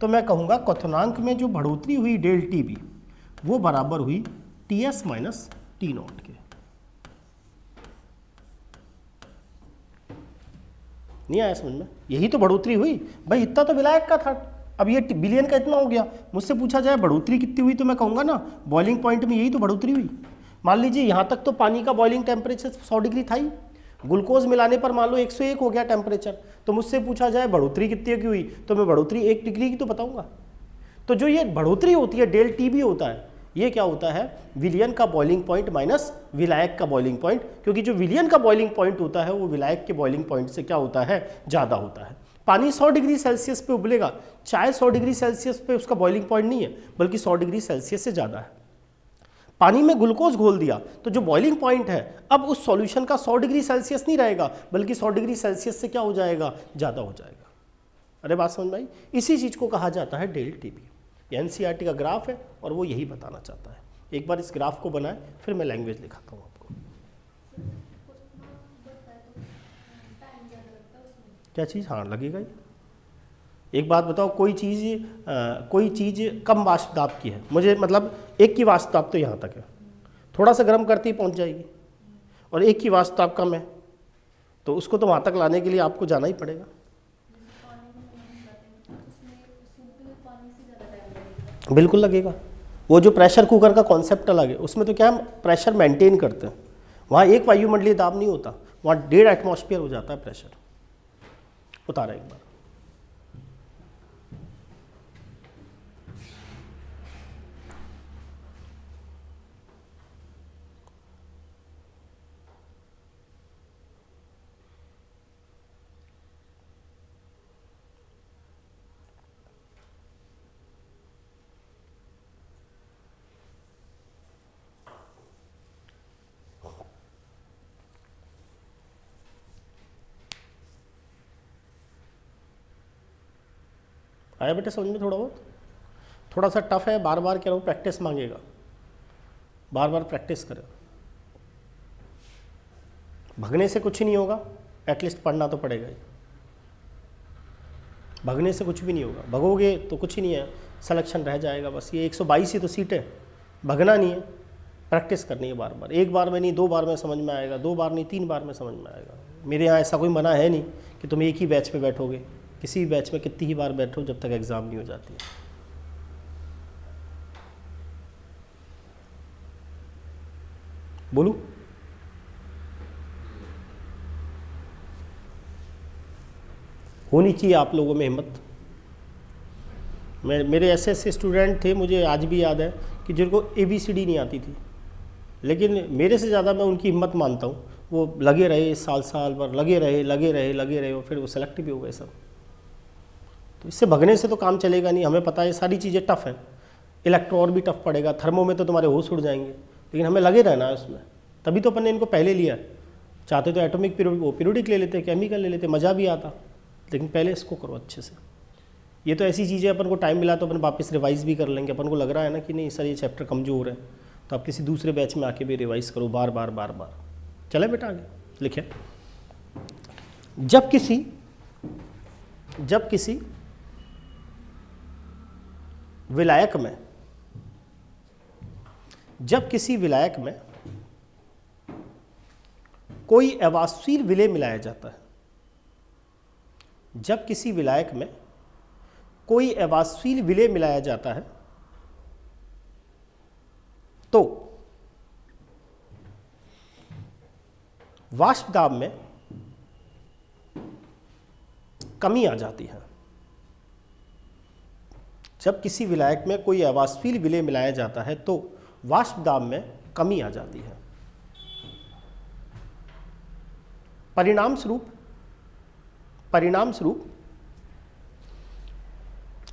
तो मैं कहूँगा क्वथनांक में जो बढ़ोतरी हुई ΔTB वो बराबर हुई TS माइनस T0 के। नहीं आया समझ में, यही तो बढ़ोतरी हुई भाई। इतना तो विलायक का था, अब ये विलयन का इतना हो गया। मुझसे पूछा जाए बढ़ोतरी कितनी हुई तो मैं कहूँगा ना बॉइलिंग पॉइंट में यही तो बढ़ोतरी हुई। मान लीजिए यहाँ तक तो पानी का बॉइलिंग टेम्परेचर 100 डिग्री था ही, ग्लूकोज मिलाने पर मान लो 101 हो गया टेम्परेचर। तो मुझसे पूछा जाए बढ़ोतरी कितनी की हुई तो मैं बढ़ोतरी 1 डिग्री की तो बताऊंगा। तो जो ये बढ़ोतरी होती है ΔTB होता है, ये क्या होता है, विलयन का बॉइलिंग पॉइंट माइनस विलायक का बॉइलिंग पॉइंट। क्योंकि जो विलयन का बॉइलिंग पॉइंट होता है वो विलायक के बॉइलिंग पॉइंट से क्या होता है, ज़्यादा होता है। पानी 100 डिग्री सेल्सियस पे उबलेगा, चाय 100 डिग्री सेल्सियस पे उसका बॉइलिंग पॉइंट नहीं है, बल्कि 100 डिग्री सेल्सियस से ज़्यादा है। पानी में ग्लूकोज घोल दिया तो जो बॉइलिंग पॉइंट है अब उस सॉल्यूशन का 100 डिग्री सेल्सियस नहीं रहेगा, बल्कि 100 डिग्री सेल्सियस से क्या हो जाएगा, ज़्यादा हो जाएगा। अरे बात समझ में आई। इसी चीज़ को कहा जाता है ΔTB। ये एनसीईआरटी का ग्राफ है और वो यही बताना चाहता है। एक बार इस ग्राफ को बनाए फिर मैं लैंग्वेज दिखाता हूँ आपको। क्या चीज़? हाँ लगेगा ही। एक बात बताओ, कोई चीज़ कम वाष्प दाब की है, मुझे मतलब एक की वाष्प दाब तो यहाँ तक है, थोड़ा सा गर्म करते ही पहुँच जाएगी, और एक की वाष्प दाब कम है तो उसको तो वहाँ तक लाने के लिए आपको जाना ही पड़ेगा। बिल्कुल लगेगा। वो जो प्रेशर कुकर का कॉन्सेप्ट अलग है, उसमें तो क्या हम प्रेशर मेंटेन करते हैं, वहाँ एक वायुमंडलीय दाब नहीं होता, वहाँ 1.5 एटमॉस्फेयर हो जाता है प्रेशर। उतारा एक बार। आया बेटे समझ में? थोड़ा बहुत, थोड़ा सा टफ है, बार बार कह रहा हूँ प्रैक्टिस मांगेगा, बार बार प्रैक्टिस करें। भगने से कुछ नहीं होगा, एटलीस्ट पढ़ना तो पड़ेगा ही। भगने से कुछ भी नहीं होगा, भगोगे तो कुछ ही नहीं है, सिलेक्शन रह जाएगा बस। ये 122 ही तो सीटें, भगना नहीं है, प्रैक्टिस करनी है बार बार। एक बार में नहीं, 2 बार में समझ में आएगा, 2 बार नहीं 3 बार में समझ में आएगा। मेरे यहाँ ऐसा कोई मना है नहीं कि तुम एक ही बैच पे बैठोगे, किसी भी बैच में कितनी ही बार बैठो जब तक एग्ज़ाम नहीं हो जाती है। बोलूं? होनी चाहिए आप लोगों में हिम्मत। मेरे ऐसे स्टूडेंट थे, मुझे आज भी याद है, कि जिनको ABCD नहीं आती थी, लेकिन मेरे से ज़्यादा मैं उनकी हिम्मत मानता हूँ। वो लगे रहे, साल भर लगे रहे और फिर वो सेलेक्ट भी हो गए सब। तो इससे भगने से तो काम चलेगा नहीं। हमें पता है ये सारी चीज़ें टफ हैं, इलेक्ट्रो और भी टफ पड़ेगा, थर्मो में तो तुम्हारे होश उड़ जाएंगे, लेकिन हमें लगे रहना है उसमें। तभी तो अपन ने इनको पहले लिया। चाहते तो एटॉमिक पीरियोडिक ले लेते, केमिकल ले लेते, मज़ा भी आता, लेकिन पहले इसको करो अच्छे से। ये तो ऐसी चीज़ें अपन को टाइम मिला तो अपन वापस रिवाइज़ भी कर लेंगे। अपन को लग रहा है ना कि नहीं सर ये चैप्टर कमज़ोर है, तो आप किसी दूसरे बैच में आके भी रिवाइज़ करो बार बार। चले बेटा आगे लिखे। जब किसी विलायक में कोई अवाष्पशील विलेय मिलाया जाता है, जब किसी विलायक में कोई अवाष्पशील विलेय मिलाया जाता है तो वाष्प दाब में कमी आ जाती है। जब किसी विलायक में कोई अवाष्पशील विलेय मिलाया जाता है तो वाष्प दाब में कमी आ जाती है। परिणाम स्वरूप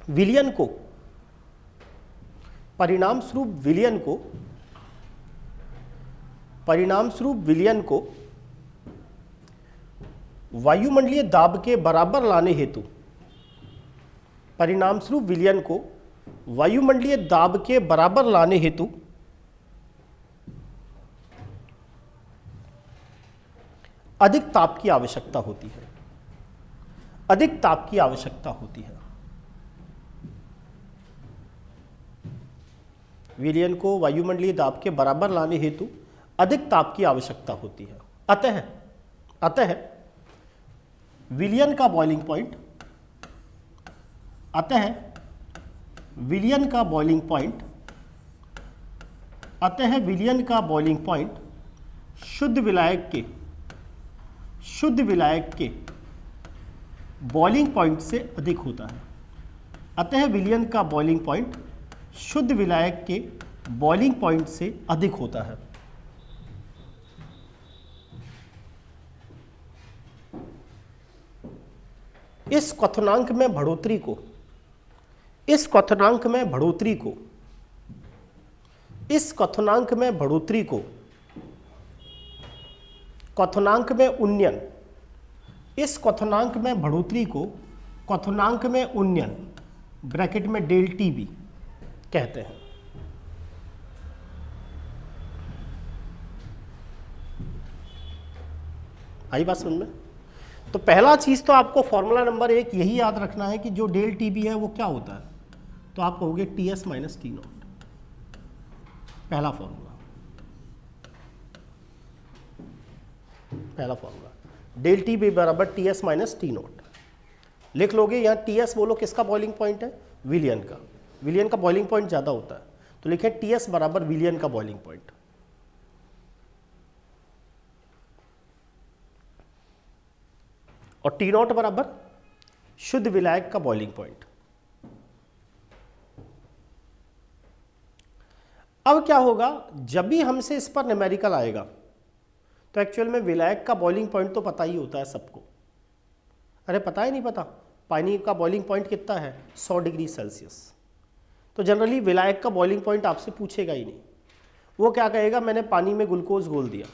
विलयन को वायुमंडलीय दाब के बराबर लाने हेतु अधिक ताप की आवश्यकता होती है। विलयन को वायुमंडलीय दाब के बराबर लाने हेतु अधिक ताप की आवश्यकता होती है। अतः विलयन का बॉइलिंग पॉइंट शुद्ध विलायक के बॉइलिंग पॉइंट से अधिक होता है। अतः विलयन का बॉइलिंग पॉइंट शुद्ध विलायक के बॉइलिंग पॉइंट से अधिक होता है। इस क्वथनांक में बढ़ोतरी को क्वथनांक में उन्नयन ब्रैकेट में del TB कहते हैं। आई बात समझ में? तो पहला चीज तो आपको फॉर्मूला नंबर 1 यही याद रखना है कि जो डेल टी बी है वो क्या होता है, तो आप कहोगे T S minus T not, पहला फॉर्मूला, डेल टी बी बराबर T S minus T not लिख लोगे। यहाँ टी एस बोलो किसका बॉइलिंग पॉइंट है, विलियन का, विलियन का बॉइलिंग पॉइंट ज्यादा होता है, तो लिखे टी एस बराबर विलियन का बॉइलिंग पॉइंट। और टी नॉट बराबर शुद्ध विलायक का बॉइलिंग पॉइंट। अब क्या होगा, जब भी हमसे इस पर न्यूमेरिकल आएगा तो एक्चुअल में विलायक का बॉइलिंग पॉइंट तो पता ही होता है सबको। अरे पता ही नहीं पता, पानी का बॉइलिंग पॉइंट कितना है, 100 डिग्री सेल्सियस। तो जनरली विलायक का बॉइलिंग पॉइंट आपसे पूछेगा ही नहीं, वो क्या कहेगा, मैंने पानी में ग्लूकोज घोल दिया,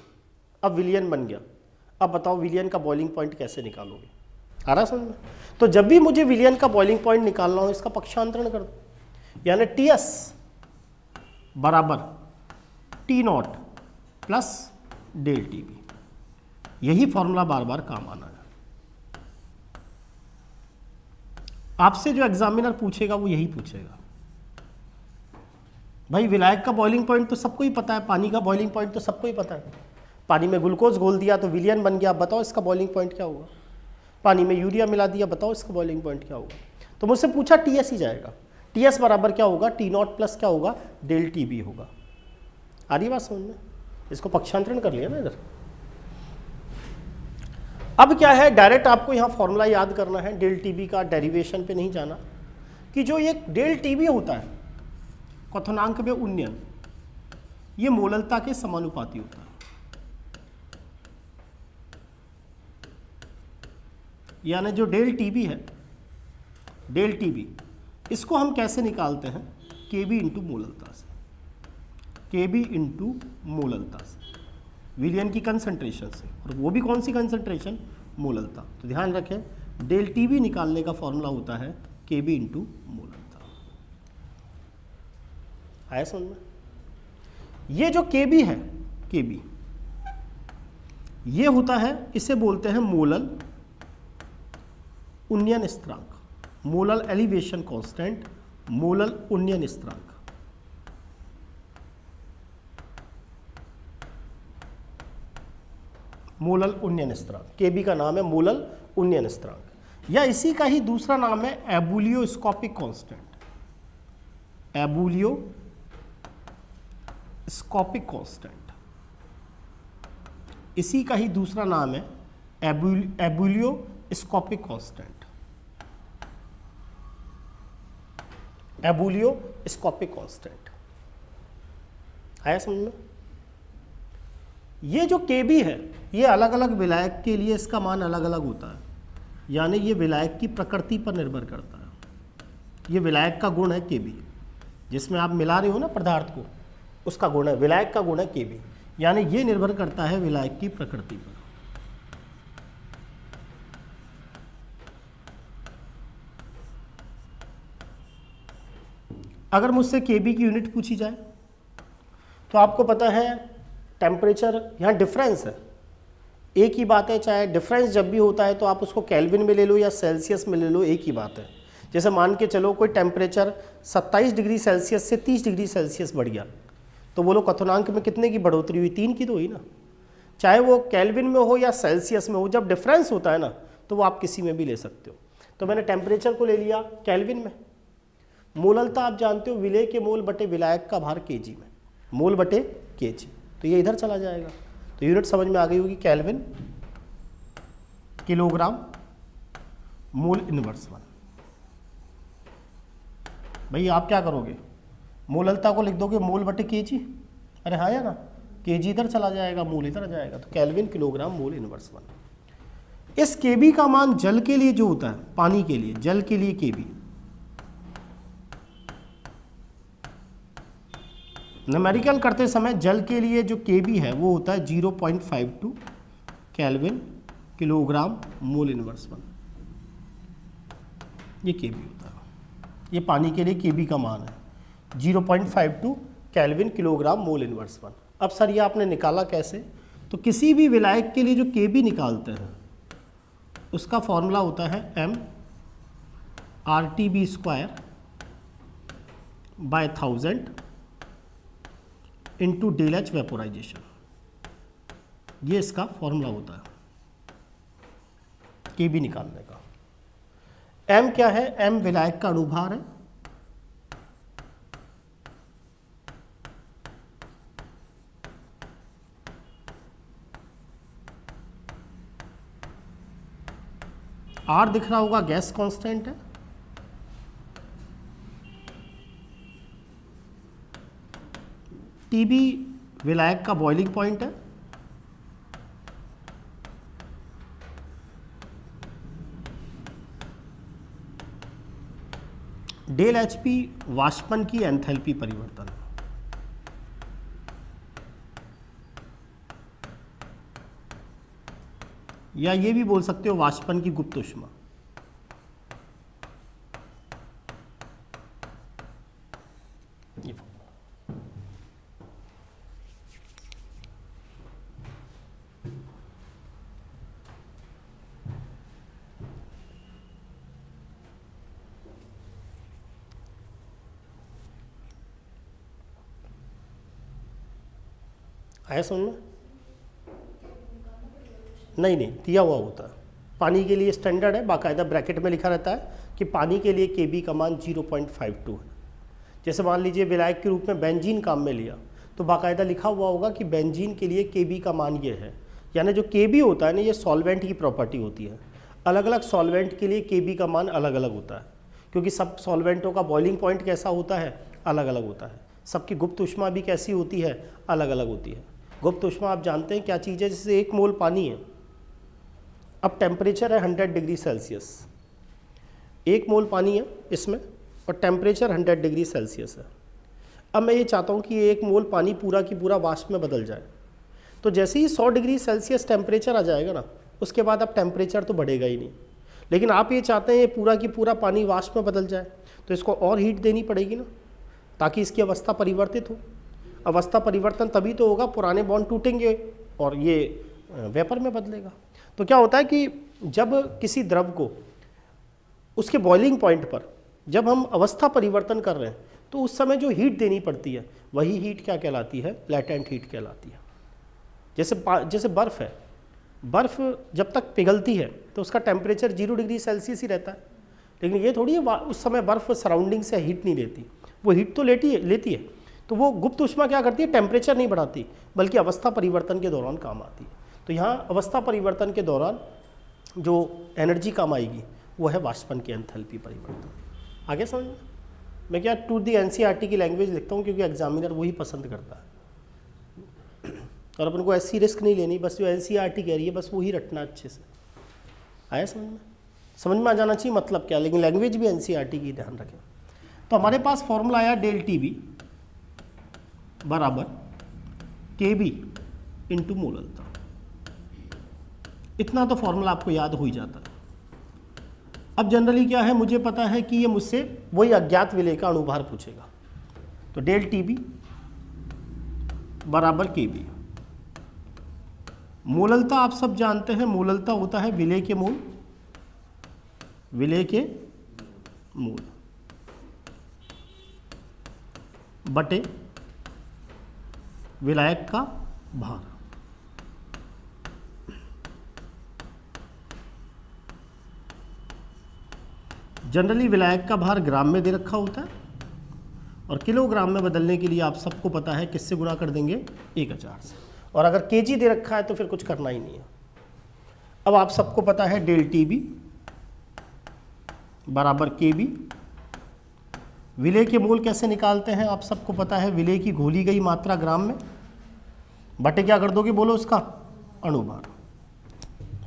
अब विलियन बन गया, अब बताओ विलियन का बॉइलिंग पॉइंट कैसे निकालोगे। आ रहा समझ में? तो जब भी मुझे विलियन का बॉइलिंग पॉइंट निकालना हो, इसका पक्षांतरण कर दो, यानी टी एस बराबर T not plus del T B, यही फॉर्मूला बार बार काम आना है। आपसे जो एग्जामिनर पूछेगा वो यही पूछेगा। भाई विलायक का बॉइलिंग पॉइंट तो सबको ही पता है, पानी का बॉइलिंग पॉइंट तो सबको ही पता है। पानी में ग्लूकोज घोल दिया तो विलियन बन गया, बताओ इसका बॉइलिंग पॉइंट क्या होगा। पानी में यूरिया मिला दिया, बताओ इसका बॉइलिंग पॉइंट क्या होगा। तो मुझसे पूछा टी एस ही जाएगा, टी एस बराबर क्या होगा, टी नॉट प्लस क्या होगा, डेल टी बी होगा। आ रही बात समझ में? इसको पक्षांतरण कर लिया ना इधर। अब क्या है, डायरेक्ट आपको यहाँ फॉर्मूला याद करना है, डेल टी बी का डेरिवेशन पे नहीं जाना, कि जो ये डेल टी बी होता है क्वथनांक में उन्नयन, ये मोललता के समानुपाती होता है। यानी जो डेल टी बी है, डेल टी बी, इसको हम कैसे निकालते हैं, के बी इंटू मोललता से, के बी इंटू मोललता से, विलियन की कंसंट्रेशन से, और वो भी कौन सी कंसंट्रेशन, मोललता। तो ध्यान रखें, डेल टी बी निकालने का फॉर्मूला होता है के बी इंटू मोललता। आया समझ में? ये जो के बी है, के बी ये होता है, इसे बोलते हैं मोलल उन्नयन स्थिरांक, मोलल एलिवेशन कांस्टेंट, मोलल उन्नयन स्थिरांक। मोलल उन्नयन स्थिरांक, केबी का नाम है मोलल उन्नयन स्थिरांक, या इसी का ही दूसरा नाम है एबुलियोस्कोपिक कांस्टेंट, एबुलियोस्कोपिक कांस्टेंट, इसी का ही दूसरा नाम है एबुलियोस्कोपिक कांस्टेंट, एबुलियोस्कोपिक कांस्टेंट। आया समझ में? ये जो केबी है, ये अलग अलग विलायक के लिए इसका मान अलग अलग होता है, यानी ये विलायक की प्रकृति पर निर्भर करता है। ये विलायक का गुण है केबी, जिसमें आप मिला रहे हो ना पदार्थ को, उसका गुण है, विलायक का गुण है केबी, यानी ये निर्भर करता है विलायक की प्रकृति पर। अगर मुझसे केबी की यूनिट पूछी जाए तो आपको पता है टेम्परेचर, यहाँ डिफरेंस है, एक ही बात है, चाहे डिफरेंस जब भी होता है तो आप उसको केल्विन में ले लो या सेल्सियस में ले लो, एक ही बात है। जैसे मान के चलो कोई टेम्परेचर 27 डिग्री सेल्सियस से 30 डिग्री सेल्सियस बढ़ गया, तो बोलो क्वथनांक में कितने की बढ़ोतरी हुई, 3 की तो हुई ना। चाहे वो केल्विन में हो या सेल्सियस में हो, जब डिफरेंस होता है ना तो वो आप किसी में भी ले सकते हो। तो मैंने टेम्परेचर को ले लिया केल्विन में। मोललता आप जानते हो, विलेय के मोल बटे विलायक का भार केजी में, मोल बटे केजी, तो ये इधर चला जाएगा। तो यूनिट समझ में आ गई होगी, केल्विन किलोग्राम मोल इनवर्स 1। भाई आप क्या करोगे, मोललता को लिख दोगे मोल बटे केजी, अरे हाँ या ना, केजी इधर चला जाएगा, मोल इधर आ जाएगा, तो केल्विन किलोग्राम मोल इनवर्स 1। इस केबी का मान जल के लिए जो होता है, पानी के लिए, जल के लिए केबी, न्यूमेरिकल करते समय जल के लिए जो केबी है वो होता है 0.52 केल्विन किलोग्राम मोल इनवर्स 1, ये केबी होता है। ये पानी के लिए केबी का मान है। 0.52 केल्विन किलोग्राम मोल इनवर्स 1। अब सर ये आपने निकाला कैसे? तो किसी भी विलायक के लिए जो Kb निकालते हैं उसका फॉर्मूला होता है m RTB square by 1000 into del H vaporization. ये इसका फॉर्मूला होता है Kb निकालने का। m क्या है? m विलायक का अणुभार है, R दिख रहा होगा गैस कांस्टेंट है, Tb विलायक का बॉइलिंग पॉइंट है, डेल HP वाष्पन की एंथैल्पी परिवर्तन, या ये भी बोल सकते हो वाष्पन की गुप्त ऊष्मा। आया समझ में? नहीं दिया हुआ होता है। पानी के लिए स्टैंडर्ड है, बाकायदा ब्रैकेट में लिखा रहता है कि पानी के लिए Kb का मान 0.52 है। जैसे मान लीजिए विलायक के रूप में बेंजीन काम में लिया तो बाकायदा लिखा हुआ होगा कि बेंजीन के लिए Kb का मान ये है। यानी जो Kb होता है ना, ये सॉल्वेंट की प्रॉपर्टी होती है। अलग अलग सॉल्वेंट के लिए Kb का मान अलग अलग होता है, क्योंकि सब सॉल्वेंटों का बॉइलिंग पॉइंट कैसा होता है, अलग अलग होता है। सबकी गुप्त ऊष्मा भी कैसी होती है, अलग अलग होती है। गुप्त ऊष्मा आप जानते हैं क्या चीज़ है? जैसे 1 मोल पानी है, अब टेम्परेचर है 100 डिग्री सेल्सियस, 1 मोल पानी है इसमें और टेम्परेचर 100 डिग्री सेल्सियस है। अब मैं ये चाहता हूँ कि ये 1 मोल पानी पूरा की पूरा वाष्प में बदल जाए। तो जैसे ही 100 डिग्री सेल्सियस टेम्परेचर आ जाएगा ना, उसके बाद अब टेम्परेचर तो बढ़ेगा ही नहीं। लेकिन आप ये चाहते हैं ये पूरा की पूरा पानी वाष्प में बदल जाए, तो इसको और हीट देनी पड़ेगी ना, ताकि इसकी अवस्था परिवर्तित हो। अवस्था परिवर्तन तभी तो होगा, पुराने बॉन्ड टूटेंगे और ये वेपर में बदलेगा। तो क्या होता है कि जब किसी द्रव को उसके बॉइलिंग पॉइंट पर जब हम अवस्था परिवर्तन कर रहे हैं तो उस समय जो हीट देनी पड़ती है वही हीट क्या कहलाती है? लैटेंट हीट कहलाती है। जैसे बर्फ़ है, बर्फ़ जब तक पिघलती है तो उसका टेम्परेचर 0 डिग्री सेल्सियस ही रहता है, लेकिन ये थोड़ी है उस समय बर्फ़ सराउंडिंग से हीट नहीं लेती, वो हीट तो लेती है। तो वो गुप्त ऊष्मा क्या करती है? टेम्परेचर नहीं बढ़ाती, बल्कि अवस्था परिवर्तन के दौरान काम आती है। तो यहाँ अवस्था परिवर्तन के दौरान जो एनर्जी काम आएगी वो है वाष्पन की एंथैल्पी परिवर्तन। आगे समझ में? मैं क्या टू दी NCERT की लैंग्वेज लिखता हूँ, क्योंकि एग्जामिनर वही पसंद करता है और अपन को ऐसी रिस्क नहीं लेनी, बस जो NCERT कह रही है बस वही रटना अच्छे से। आया समझ में? समझ में आ जाना चाहिए मतलब क्या, लेकिन लैंग्वेज भी NCERT की ध्यान रखें। तो हमारे पास फॉर्मूला आया डेल TB बराबर Kb इंटू मोललता। इतना तो फॉर्मूला आपको याद हो ही जाता है। अब जनरली क्या है, मुझे पता है कि ये मुझसे वही अज्ञात विलेय का अणुभार पूछेगा, तो डेल TB बराबर Kb। मोललता आप सब जानते हैं, मोललता होता है विलेय के मोल, विलेय के मोल बटे विलायक का भार। जनरली विलायक का भार ग्राम में दे रखा होता है और किलोग्राम में बदलने के लिए आप सबको पता है किससे गुणा कर देंगे? 1000 से। और अगर केजी दे रखा है तो फिर कुछ करना ही नहीं है। अब आप सबको पता है डेल TB बराबर Kb। विलेय के मोल कैसे निकालते हैं आप सबको पता है, विलेय की घोली गई मात्रा ग्राम में बटे क्या कर दोगे बोलो उसका? अणुभार।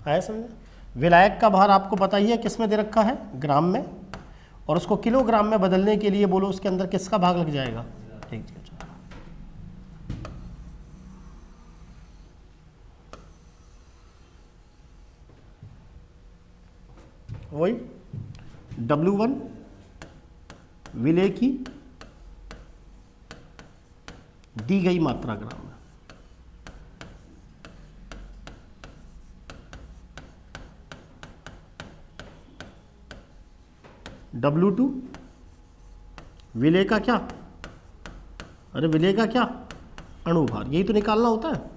आया समझे? विलायक का भार आपको पता ही है किस में दे रखा है? ग्राम में, और उसको किलोग्राम में बदलने के लिए बोलो उसके अंदर किसका भाग लग जाएगा? ठीक है, वही W1 विलेय की दी गई मात्रा ग्राम में। W2 विलेय का क्या, अरे विलेय का क्या, अणुभार, यही तो निकालना होता है।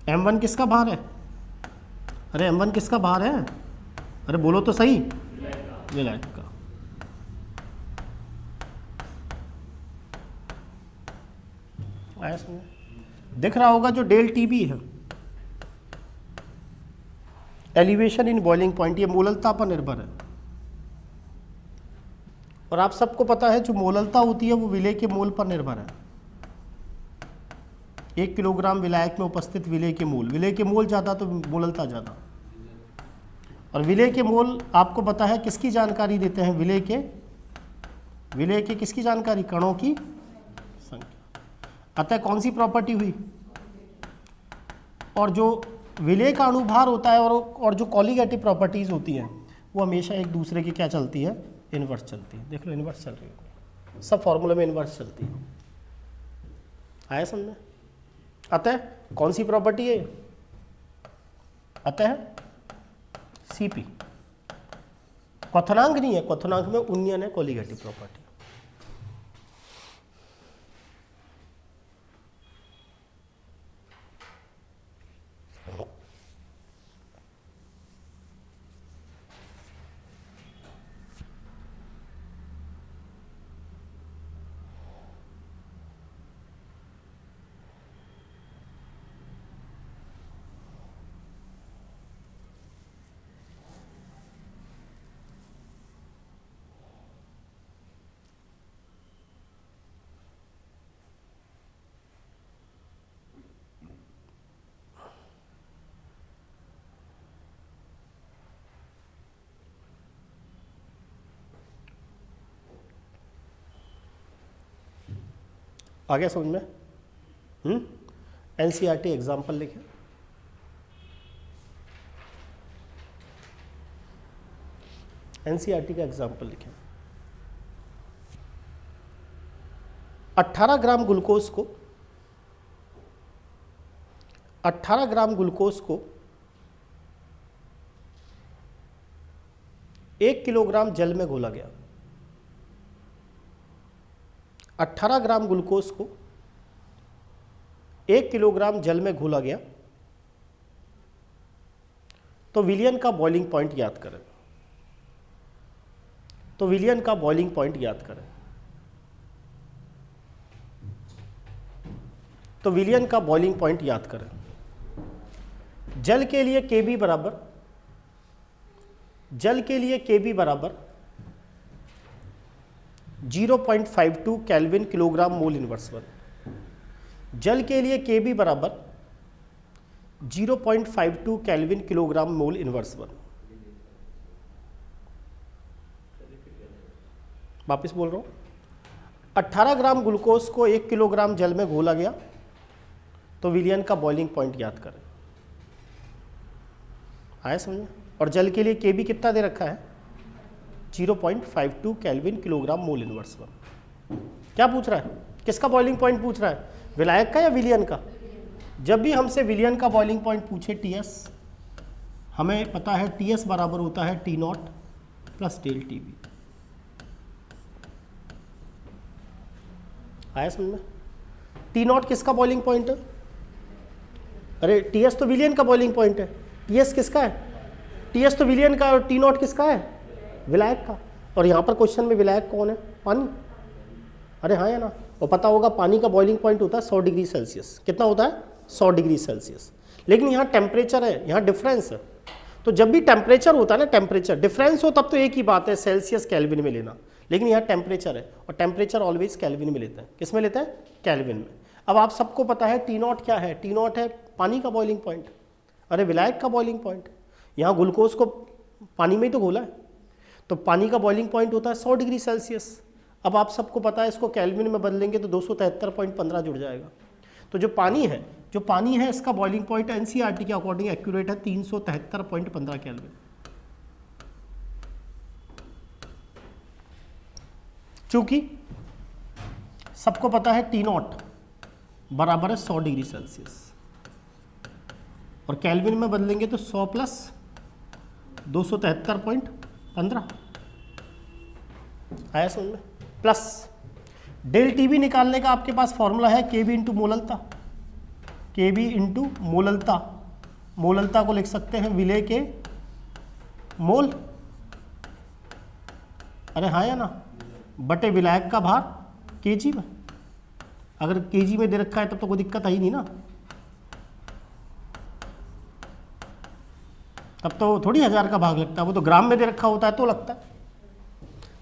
M1 किसका भार है, अरे M1 किसका भार है, अरे बोलो तो सही, विलायक का। आया समझ, दिख रहा होगा जो डेल टीबी है, एलिवेशन इन बॉइलिंग पॉइंट, ये मोललता पर निर्भर है। और आप सबको पता है जो मोललता होती है वो विलेय के मोल पर निर्भर है। 1 किलोग्राम विलायक में उपस्थित विलेय के मोल, विलेय के मोल ज़्यादा तो मोललता ज़्यादा। और विलेय के मोल आपको पता है किसकी जानकारी देते हैं, विलेय के किसकी जानकारी, कणों की संख्या। अतः कौन सी प्रॉपर्टी हुई, और जो विलेय का अणुभार होता है और जो कॉलीगेटिव प्रॉपर्टीज होती हैं वो हमेशा एक दूसरे की क्या चलती है, इनवर्स चलती है। देख लो इनवर्स चल रही है, सब फॉर्मूले में इनवर्स चलती है। आया समझ में। अतः कौन सी प्रॉपर्टी है, अतः Cp, क्वथनांक नहीं है, क्वथनांक में उन्नयन है, कॉलीगेटिव प्रॉपर्टी। आ गया समझ में। NCERT एग्जाम्पल लिखें। NCERT का एग्जाम्पल लिखें। 18 ग्राम ग्लूकोज को 1 किलोग्राम जल में घोला गया। 18 ग्राम ग्लूकोज को 1 किलोग्राम जल में घोला गया, तो विलियन का बॉइलिंग पॉइंट याद करें। तो विलियन का बॉइलिंग पॉइंट याद करें। तो विलियन का बॉइलिंग पॉइंट याद करें। जल के लिए Kb बराबर 0.52 केल्विन किलोग्राम मोल इनवर्स 1। जल के लिए Kb बराबर 0.52 केल्विन किलोग्राम मोल इनवर्स 1। वापिस बोल रहा हूं, 18 ग्राम ग्लूकोज को 1 किलोग्राम जल में घोला गया, तो विलियन का बॉइलिंग पॉइंट याद करें। आया समझ। और जल के लिए Kb कितना दे रखा है, 0.52 केल्विन किलोग्राम मोल इनवर्स 1। क्या पूछ रहा है, किसका बॉइलिंग पॉइंट पूछ रहा है, विलायक का या विलियन का। जब भी हमसे विलियन का बॉइलिंग पॉइंट पूछे Ts, हमें पता है Ts बराबर होता है T0 प्लस डेल Tb। आया समझ में। T0 किसका बॉइलिंग पॉइंट है, अरे Ts तो विलियन का बॉइलिंग पॉइंट है। Ts किसका है, Ts तो विलियन का, और T0 किसका है, विलायक का। और यहाँ पर क्वेश्चन में विलायक कौन है, पानी। अरे हाँ या ना। और पता होगा पानी का बॉइलिंग पॉइंट होता है 100 डिग्री सेल्सियस। कितना होता है, 100 डिग्री सेल्सियस। लेकिन यहाँ टेम्परेचर है, यहाँ डिफरेंस है। तो जब भी टेम्परेचर होता है ना, टेम्परेचर डिफरेंस हो तब तो एक ही बात है, सेल्सियस केल्विन में लेना। लेकिन यहाँ टेम्परेचर है, और टेम्परेचर ऑलवेज केल्विन में लेते हैं। किस में लेते हैं, केल्विन में। अब आप सबको पता है T0 क्या है, T0 है पानी का बॉइलिंग पॉइंट, अरे विलायक का बॉइलिंग पॉइंट। यहाँ ग्लूकोज को पानी में ही तो घोला है, तो पानी का बॉइलिंग पॉइंट होता है 100 डिग्री सेल्सियस। अब आप सबको पता है इसको केल्विन में बदलेंगे तो 273.15 जुड़ जाएगा। तो जो पानी है इसका बॉइलिंग पॉइंट NCERT के अकॉर्डिंग एक्यूरेट है 373.15 केल्विन। चूंकि सबको पता है T0 बराबर है 100 डिग्री सेल्सियस, और केल्विन में बदलेंगे तो 100 प्लस 273.15 आया समझ में। प्लस डेल टी बी निकालने का आपके पास फॉर्मूला है के बी इंटू मोललता, के बी इंटू मोललता। मोललता को लिख सकते हैं विलेय के मोल, अरे हाँ या ना, बटे विलायक का भार केजी में। अगर केजी में दे रखा है तब तो कोई दिक्कत आई नहीं ना, तब तो थोड़ी 1000 का भाग लगता है, वो तो ग्राम में दे रखा होता है तो लगता है।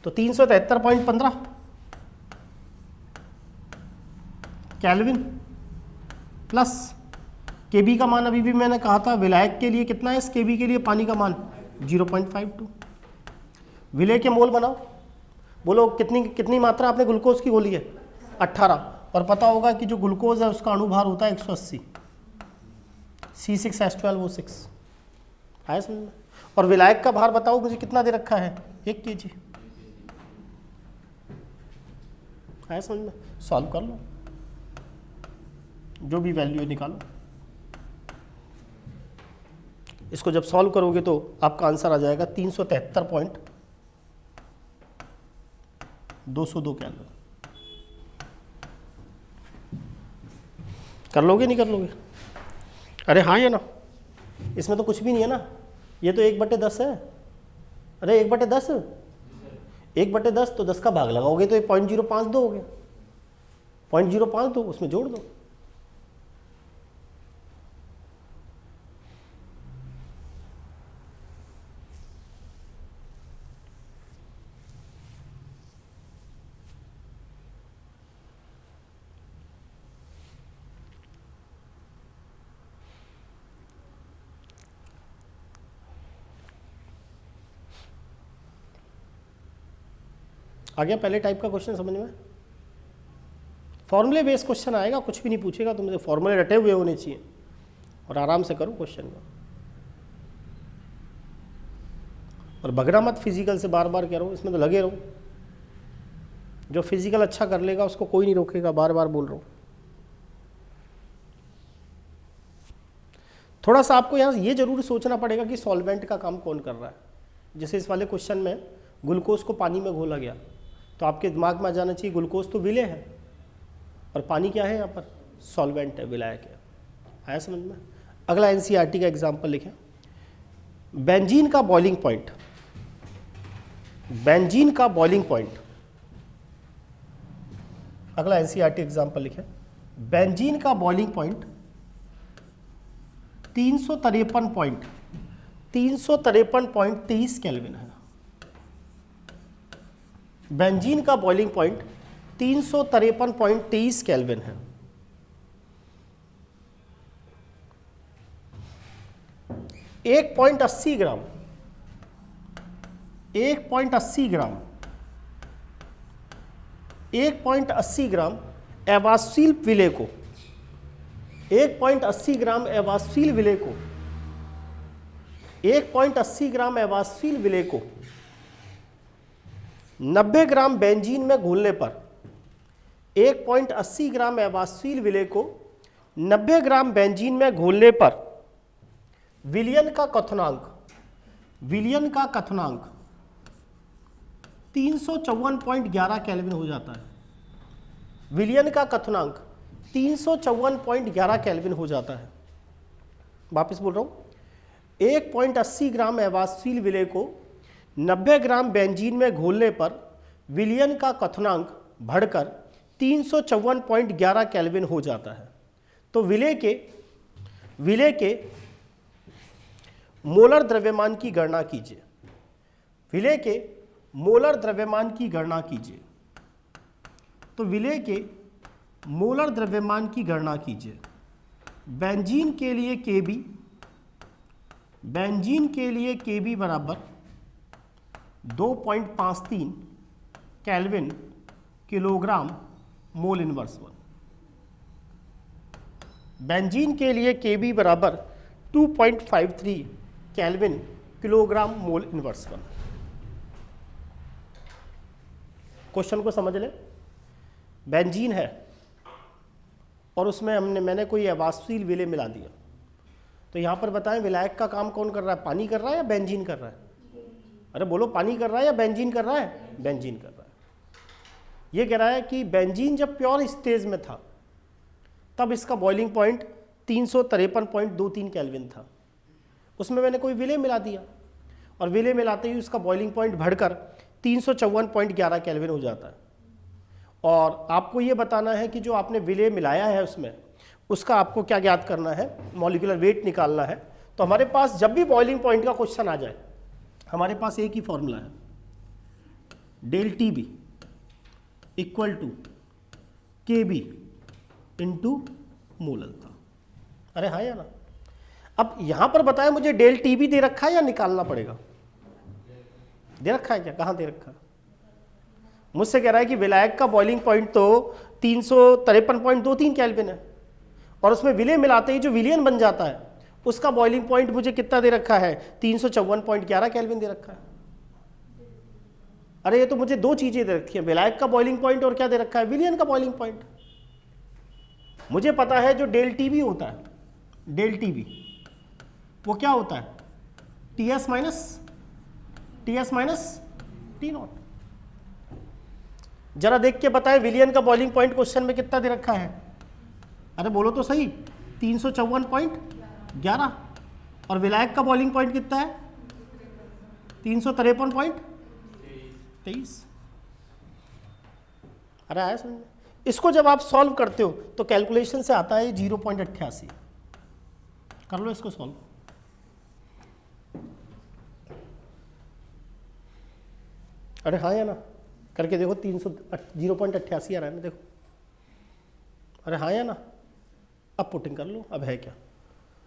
तो 373.15 केल्विन प्लस केबी का मान अभी भी मैंने कहा था विलायक के लिए कितना है, इस केबी के लिए पानी का मान 0.52। विलेय के मोल बनाओ, बोलो कितनी मात्रा आपने ग्लूकोज की गोली है 18, और पता होगा कि जो ग्लूकोज है उसका अणुभार होता है 180, C6H12O6 आया समझ में। और विलायक का भार बताओ मुझे कितना दे रखा है 1 kg, आया समझ में। सॉल्व कर लो, जो भी वैल्यू निकालो, इसको जब सॉल्व करोगे तो आपका आंसर आ जाएगा 373.202 केल्विन। कर लोगे नहीं कर लोगे? अरे हाँ या ना, इसमें तो कुछ भी नहीं है ना, ये तो 1/10 है। अरे 1/10, 1/10 तो 10 का भाग लगाओगे तो ये 0.052 हो गया, 0.052 उसमें जोड़ दो। आ गया पहले टाइप का क्वेश्चन समझ में? फॉर्मूले बेस्ड क्वेश्चन आएगा, कुछ भी नहीं पूछेगा तुमसे, फॉर्मूले रटे हुए होने चाहिए और आराम से करो क्वेश्चन को। और भगना मत फिजिकल से, बार बार कह रहा हूँ, इसमें तो लगे रहो। जो फिजिकल अच्छा कर लेगा उसको कोई नहीं रोकेगा, बार बार बोल रहा हूँ। थोड़ा सा आपको यहाँ ये जरूर सोचना पड़ेगा कि सॉल्वेंट का काम कौन कर रहा है। जैसे इस वाले क्वेश्चन में ग्लूकोज को पानी में घोला गया, तो आपके दिमाग में आ जाना चाहिए ग्लूकोज तो विलेय है और पानी क्या है यहाँ पर, सॉल्वेंट है, विलायक है। आया समझ में? अगला एनसीईआरटी का एग्जाम्पल लिखें, बेंजीन का बॉइलिंग पॉइंट, बेंजीन का बॉइलिंग पॉइंट। अगला एनसीईआरटी एग्जाम्पल लिखें, बेंजीन का बॉइलिंग पॉइंट 353.23 केल्विन है। बेंजीन का बॉइलिंग पॉइंट 353.23 केल्विन है। एक 1.80 ग्राम 1.80 ग्राम एवासील विलेय को 1.80 ग्राम एवासील विलेय को 1.80 ग्राम एवासील विलेय को 90 ग्राम बेंजीन में घोलने पर 1.80 ग्राम एवासील विलेय को 90 ग्राम बेंजीन में घोलने पर विलयन का कथनांक 354.11 केल्विन हो जाता है। विलयन का कथनांक 354.11 केल्विन हो जाता है। वापस बोल रहा हूं, 1.80 ग्राम एवासील विलेय को 90 ग्राम बेंजीन में घोलने पर विलयन का कथनांक बढ़कर 354.11 केल्विन हो जाता है। तो विलेय के मोलर द्रव्यमान की गणना कीजिए। विलेय के मोलर द्रव्यमान की गणना कीजिए। तो विलेय के मोलर द्रव्यमान की गणना कीजिए। बेंजीन के लिए केबी बराबर 2.53 kelvin kilogram mole inverse 1। Benzene के लिए केबी बराबर 2.53 kelvin kilogram mole inverse 1। Question को समझ ले, बेंजीन है और उसमें मैंने कोई अवाष्पशील विलेय मिला दिया, तो यहाँ पर बताएं विलायक का काम कौन कर रहा है, पानी कर रहा है या बेंजीन कर रहा है? अरे बोलो, पानी कर रहा है या बेंजीन कर रहा है? बेंजीन कर रहा है। ये कह रहा है कि बेंजीन जब प्योर स्टेज में था तब इसका बॉइलिंग पॉइंट 353.23 केल्विन था, उसमें मैंने कोई विलेय मिला दिया और विलेय मिलाते ही उसका बॉइलिंग पॉइंट बढ़कर 354.11 केल्विन हो जाता है। और आपको ये बताना है कि जो आपने विलेय मिलाया है उसमें उसका आपको क्या ज्ञात करना है, मॉलिक्यूलर वेट निकालना है। तो हमारे पास जब भी बॉइलिंग पॉइंट का क्वेश्चन आ जाए हमारे पास एक ही फॉर्मूला है, del T B equal to K B into मोललता। अरे हाँ या ना? अब यहां पर बताया मुझे डेल टी बी दे रखा है या निकालना पड़ेगा? दे रखा है क्या? कहां दे रखा है? मुझसे कह रहा है कि विलायक का बॉइलिंग पॉइंट तो 353.23 केल्विन है और उसमें विलेय मिलाते ही जो विलियन बन जाता है उसका बॉइलिंग पॉइंट मुझे कितना दे रखा है? 354.11 केल्विन दे रखा है। अरे ये तो मुझे दो चीजें दे रखी है, विलायक का बॉइलिंग पॉइंट और क्या दे रखा है? विलियन का बॉइलिंग पॉइंट। मुझे पता है जो डेल टी बी होता है, डेल टी बी वो क्या होता है? TS minus T not. जरा देख के बताएं विलियन का बॉइलिंग पॉइंट क्वेश्चन में कितना दे रखा है? अरे बोलो तो सही, 354.11 और विलायक का बॉइलिंग पॉइंट कितना है? 353.23। अरे आया समझ? इसको जब आप सॉल्व करते हो तो कैलकुलेशन से आता है 0.88। कर लो इसको सॉल्व। अरे हाँ या ना? करके देखो, 0.88 आ रहा है ना, देखो। अरे हाँ या ना? अब पुटिंग कर लो। अब है क्या?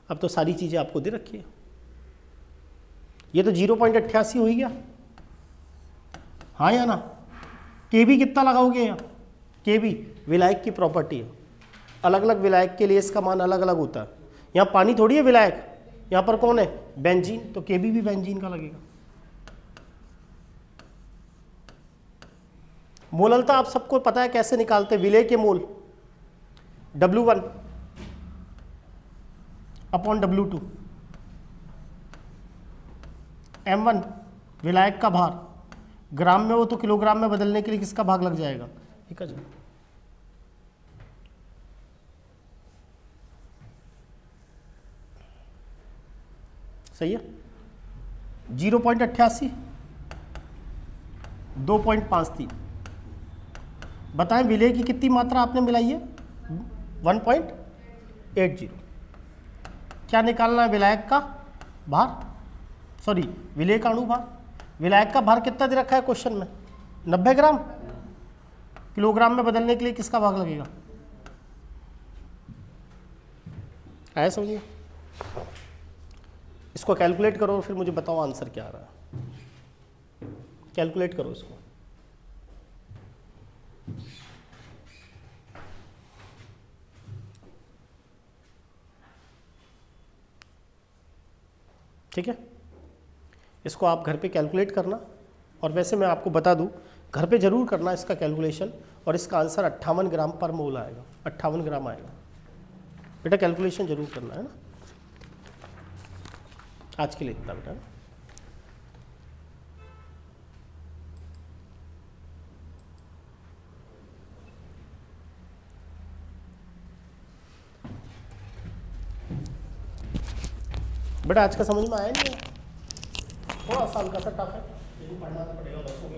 अब तो सारी चीजें आपको दे रखी है। ये तो 0.88 हो ही गया। हाँ या ना? के बी कितना लगाओगे यहाँ? के बी विलायक की प्रॉपर्टी है, अलग अलग विलायक के लिए इसका मान अलग अलग होता है। यहाँ पानी थोड़ी है विलायक, यहाँ पर कौन है? बेंजीन, तो के बी भी बेंजीन का लगेगा। मोललता आप सबको पता है कैसे निकालते हैं? विलेय के मोल W1 अपॉन W2, M1 विलायक का भार, ग्राम में हो तो किलोग्राम में बदलने के लिए किसका भाग लग जाएगा? ठीक है। सही है। 0.88, 2.53। बताएं विलेय की कितनी मात्रा आपने मिलाई है? 1.80। क्या निकालना है? विलायक का भार, सॉरी विलेय का अणु भार। विलायक का भार कितना दे रखा है क्वेश्चन में? 90 ग्राम। किलोग्राम में बदलने के लिए किसका भाग लगेगा? आया समझिए। इसको कैलकुलेट करो और फिर मुझे बताओ आंसर क्या आ रहा है। कैलकुलेट करो इसको। ठीक है, इसको आप घर पे कैलकुलेट करना। और वैसे मैं आपको बता दूं, घर पे जरूर करना इसका कैलकुलेशन, और इसका आंसर 58 ग्राम पर मोल आएगा। 58 ग्राम आएगा बेटा, कैलकुलेशन जरूर करना है ना। आज के लिए इतना बेटा। बेटा आज का समझ में आया नहीं है? थोड़ा सा हल्का सा टफ है, लेकिन पढ़ना तो पड़ेगा, बसों के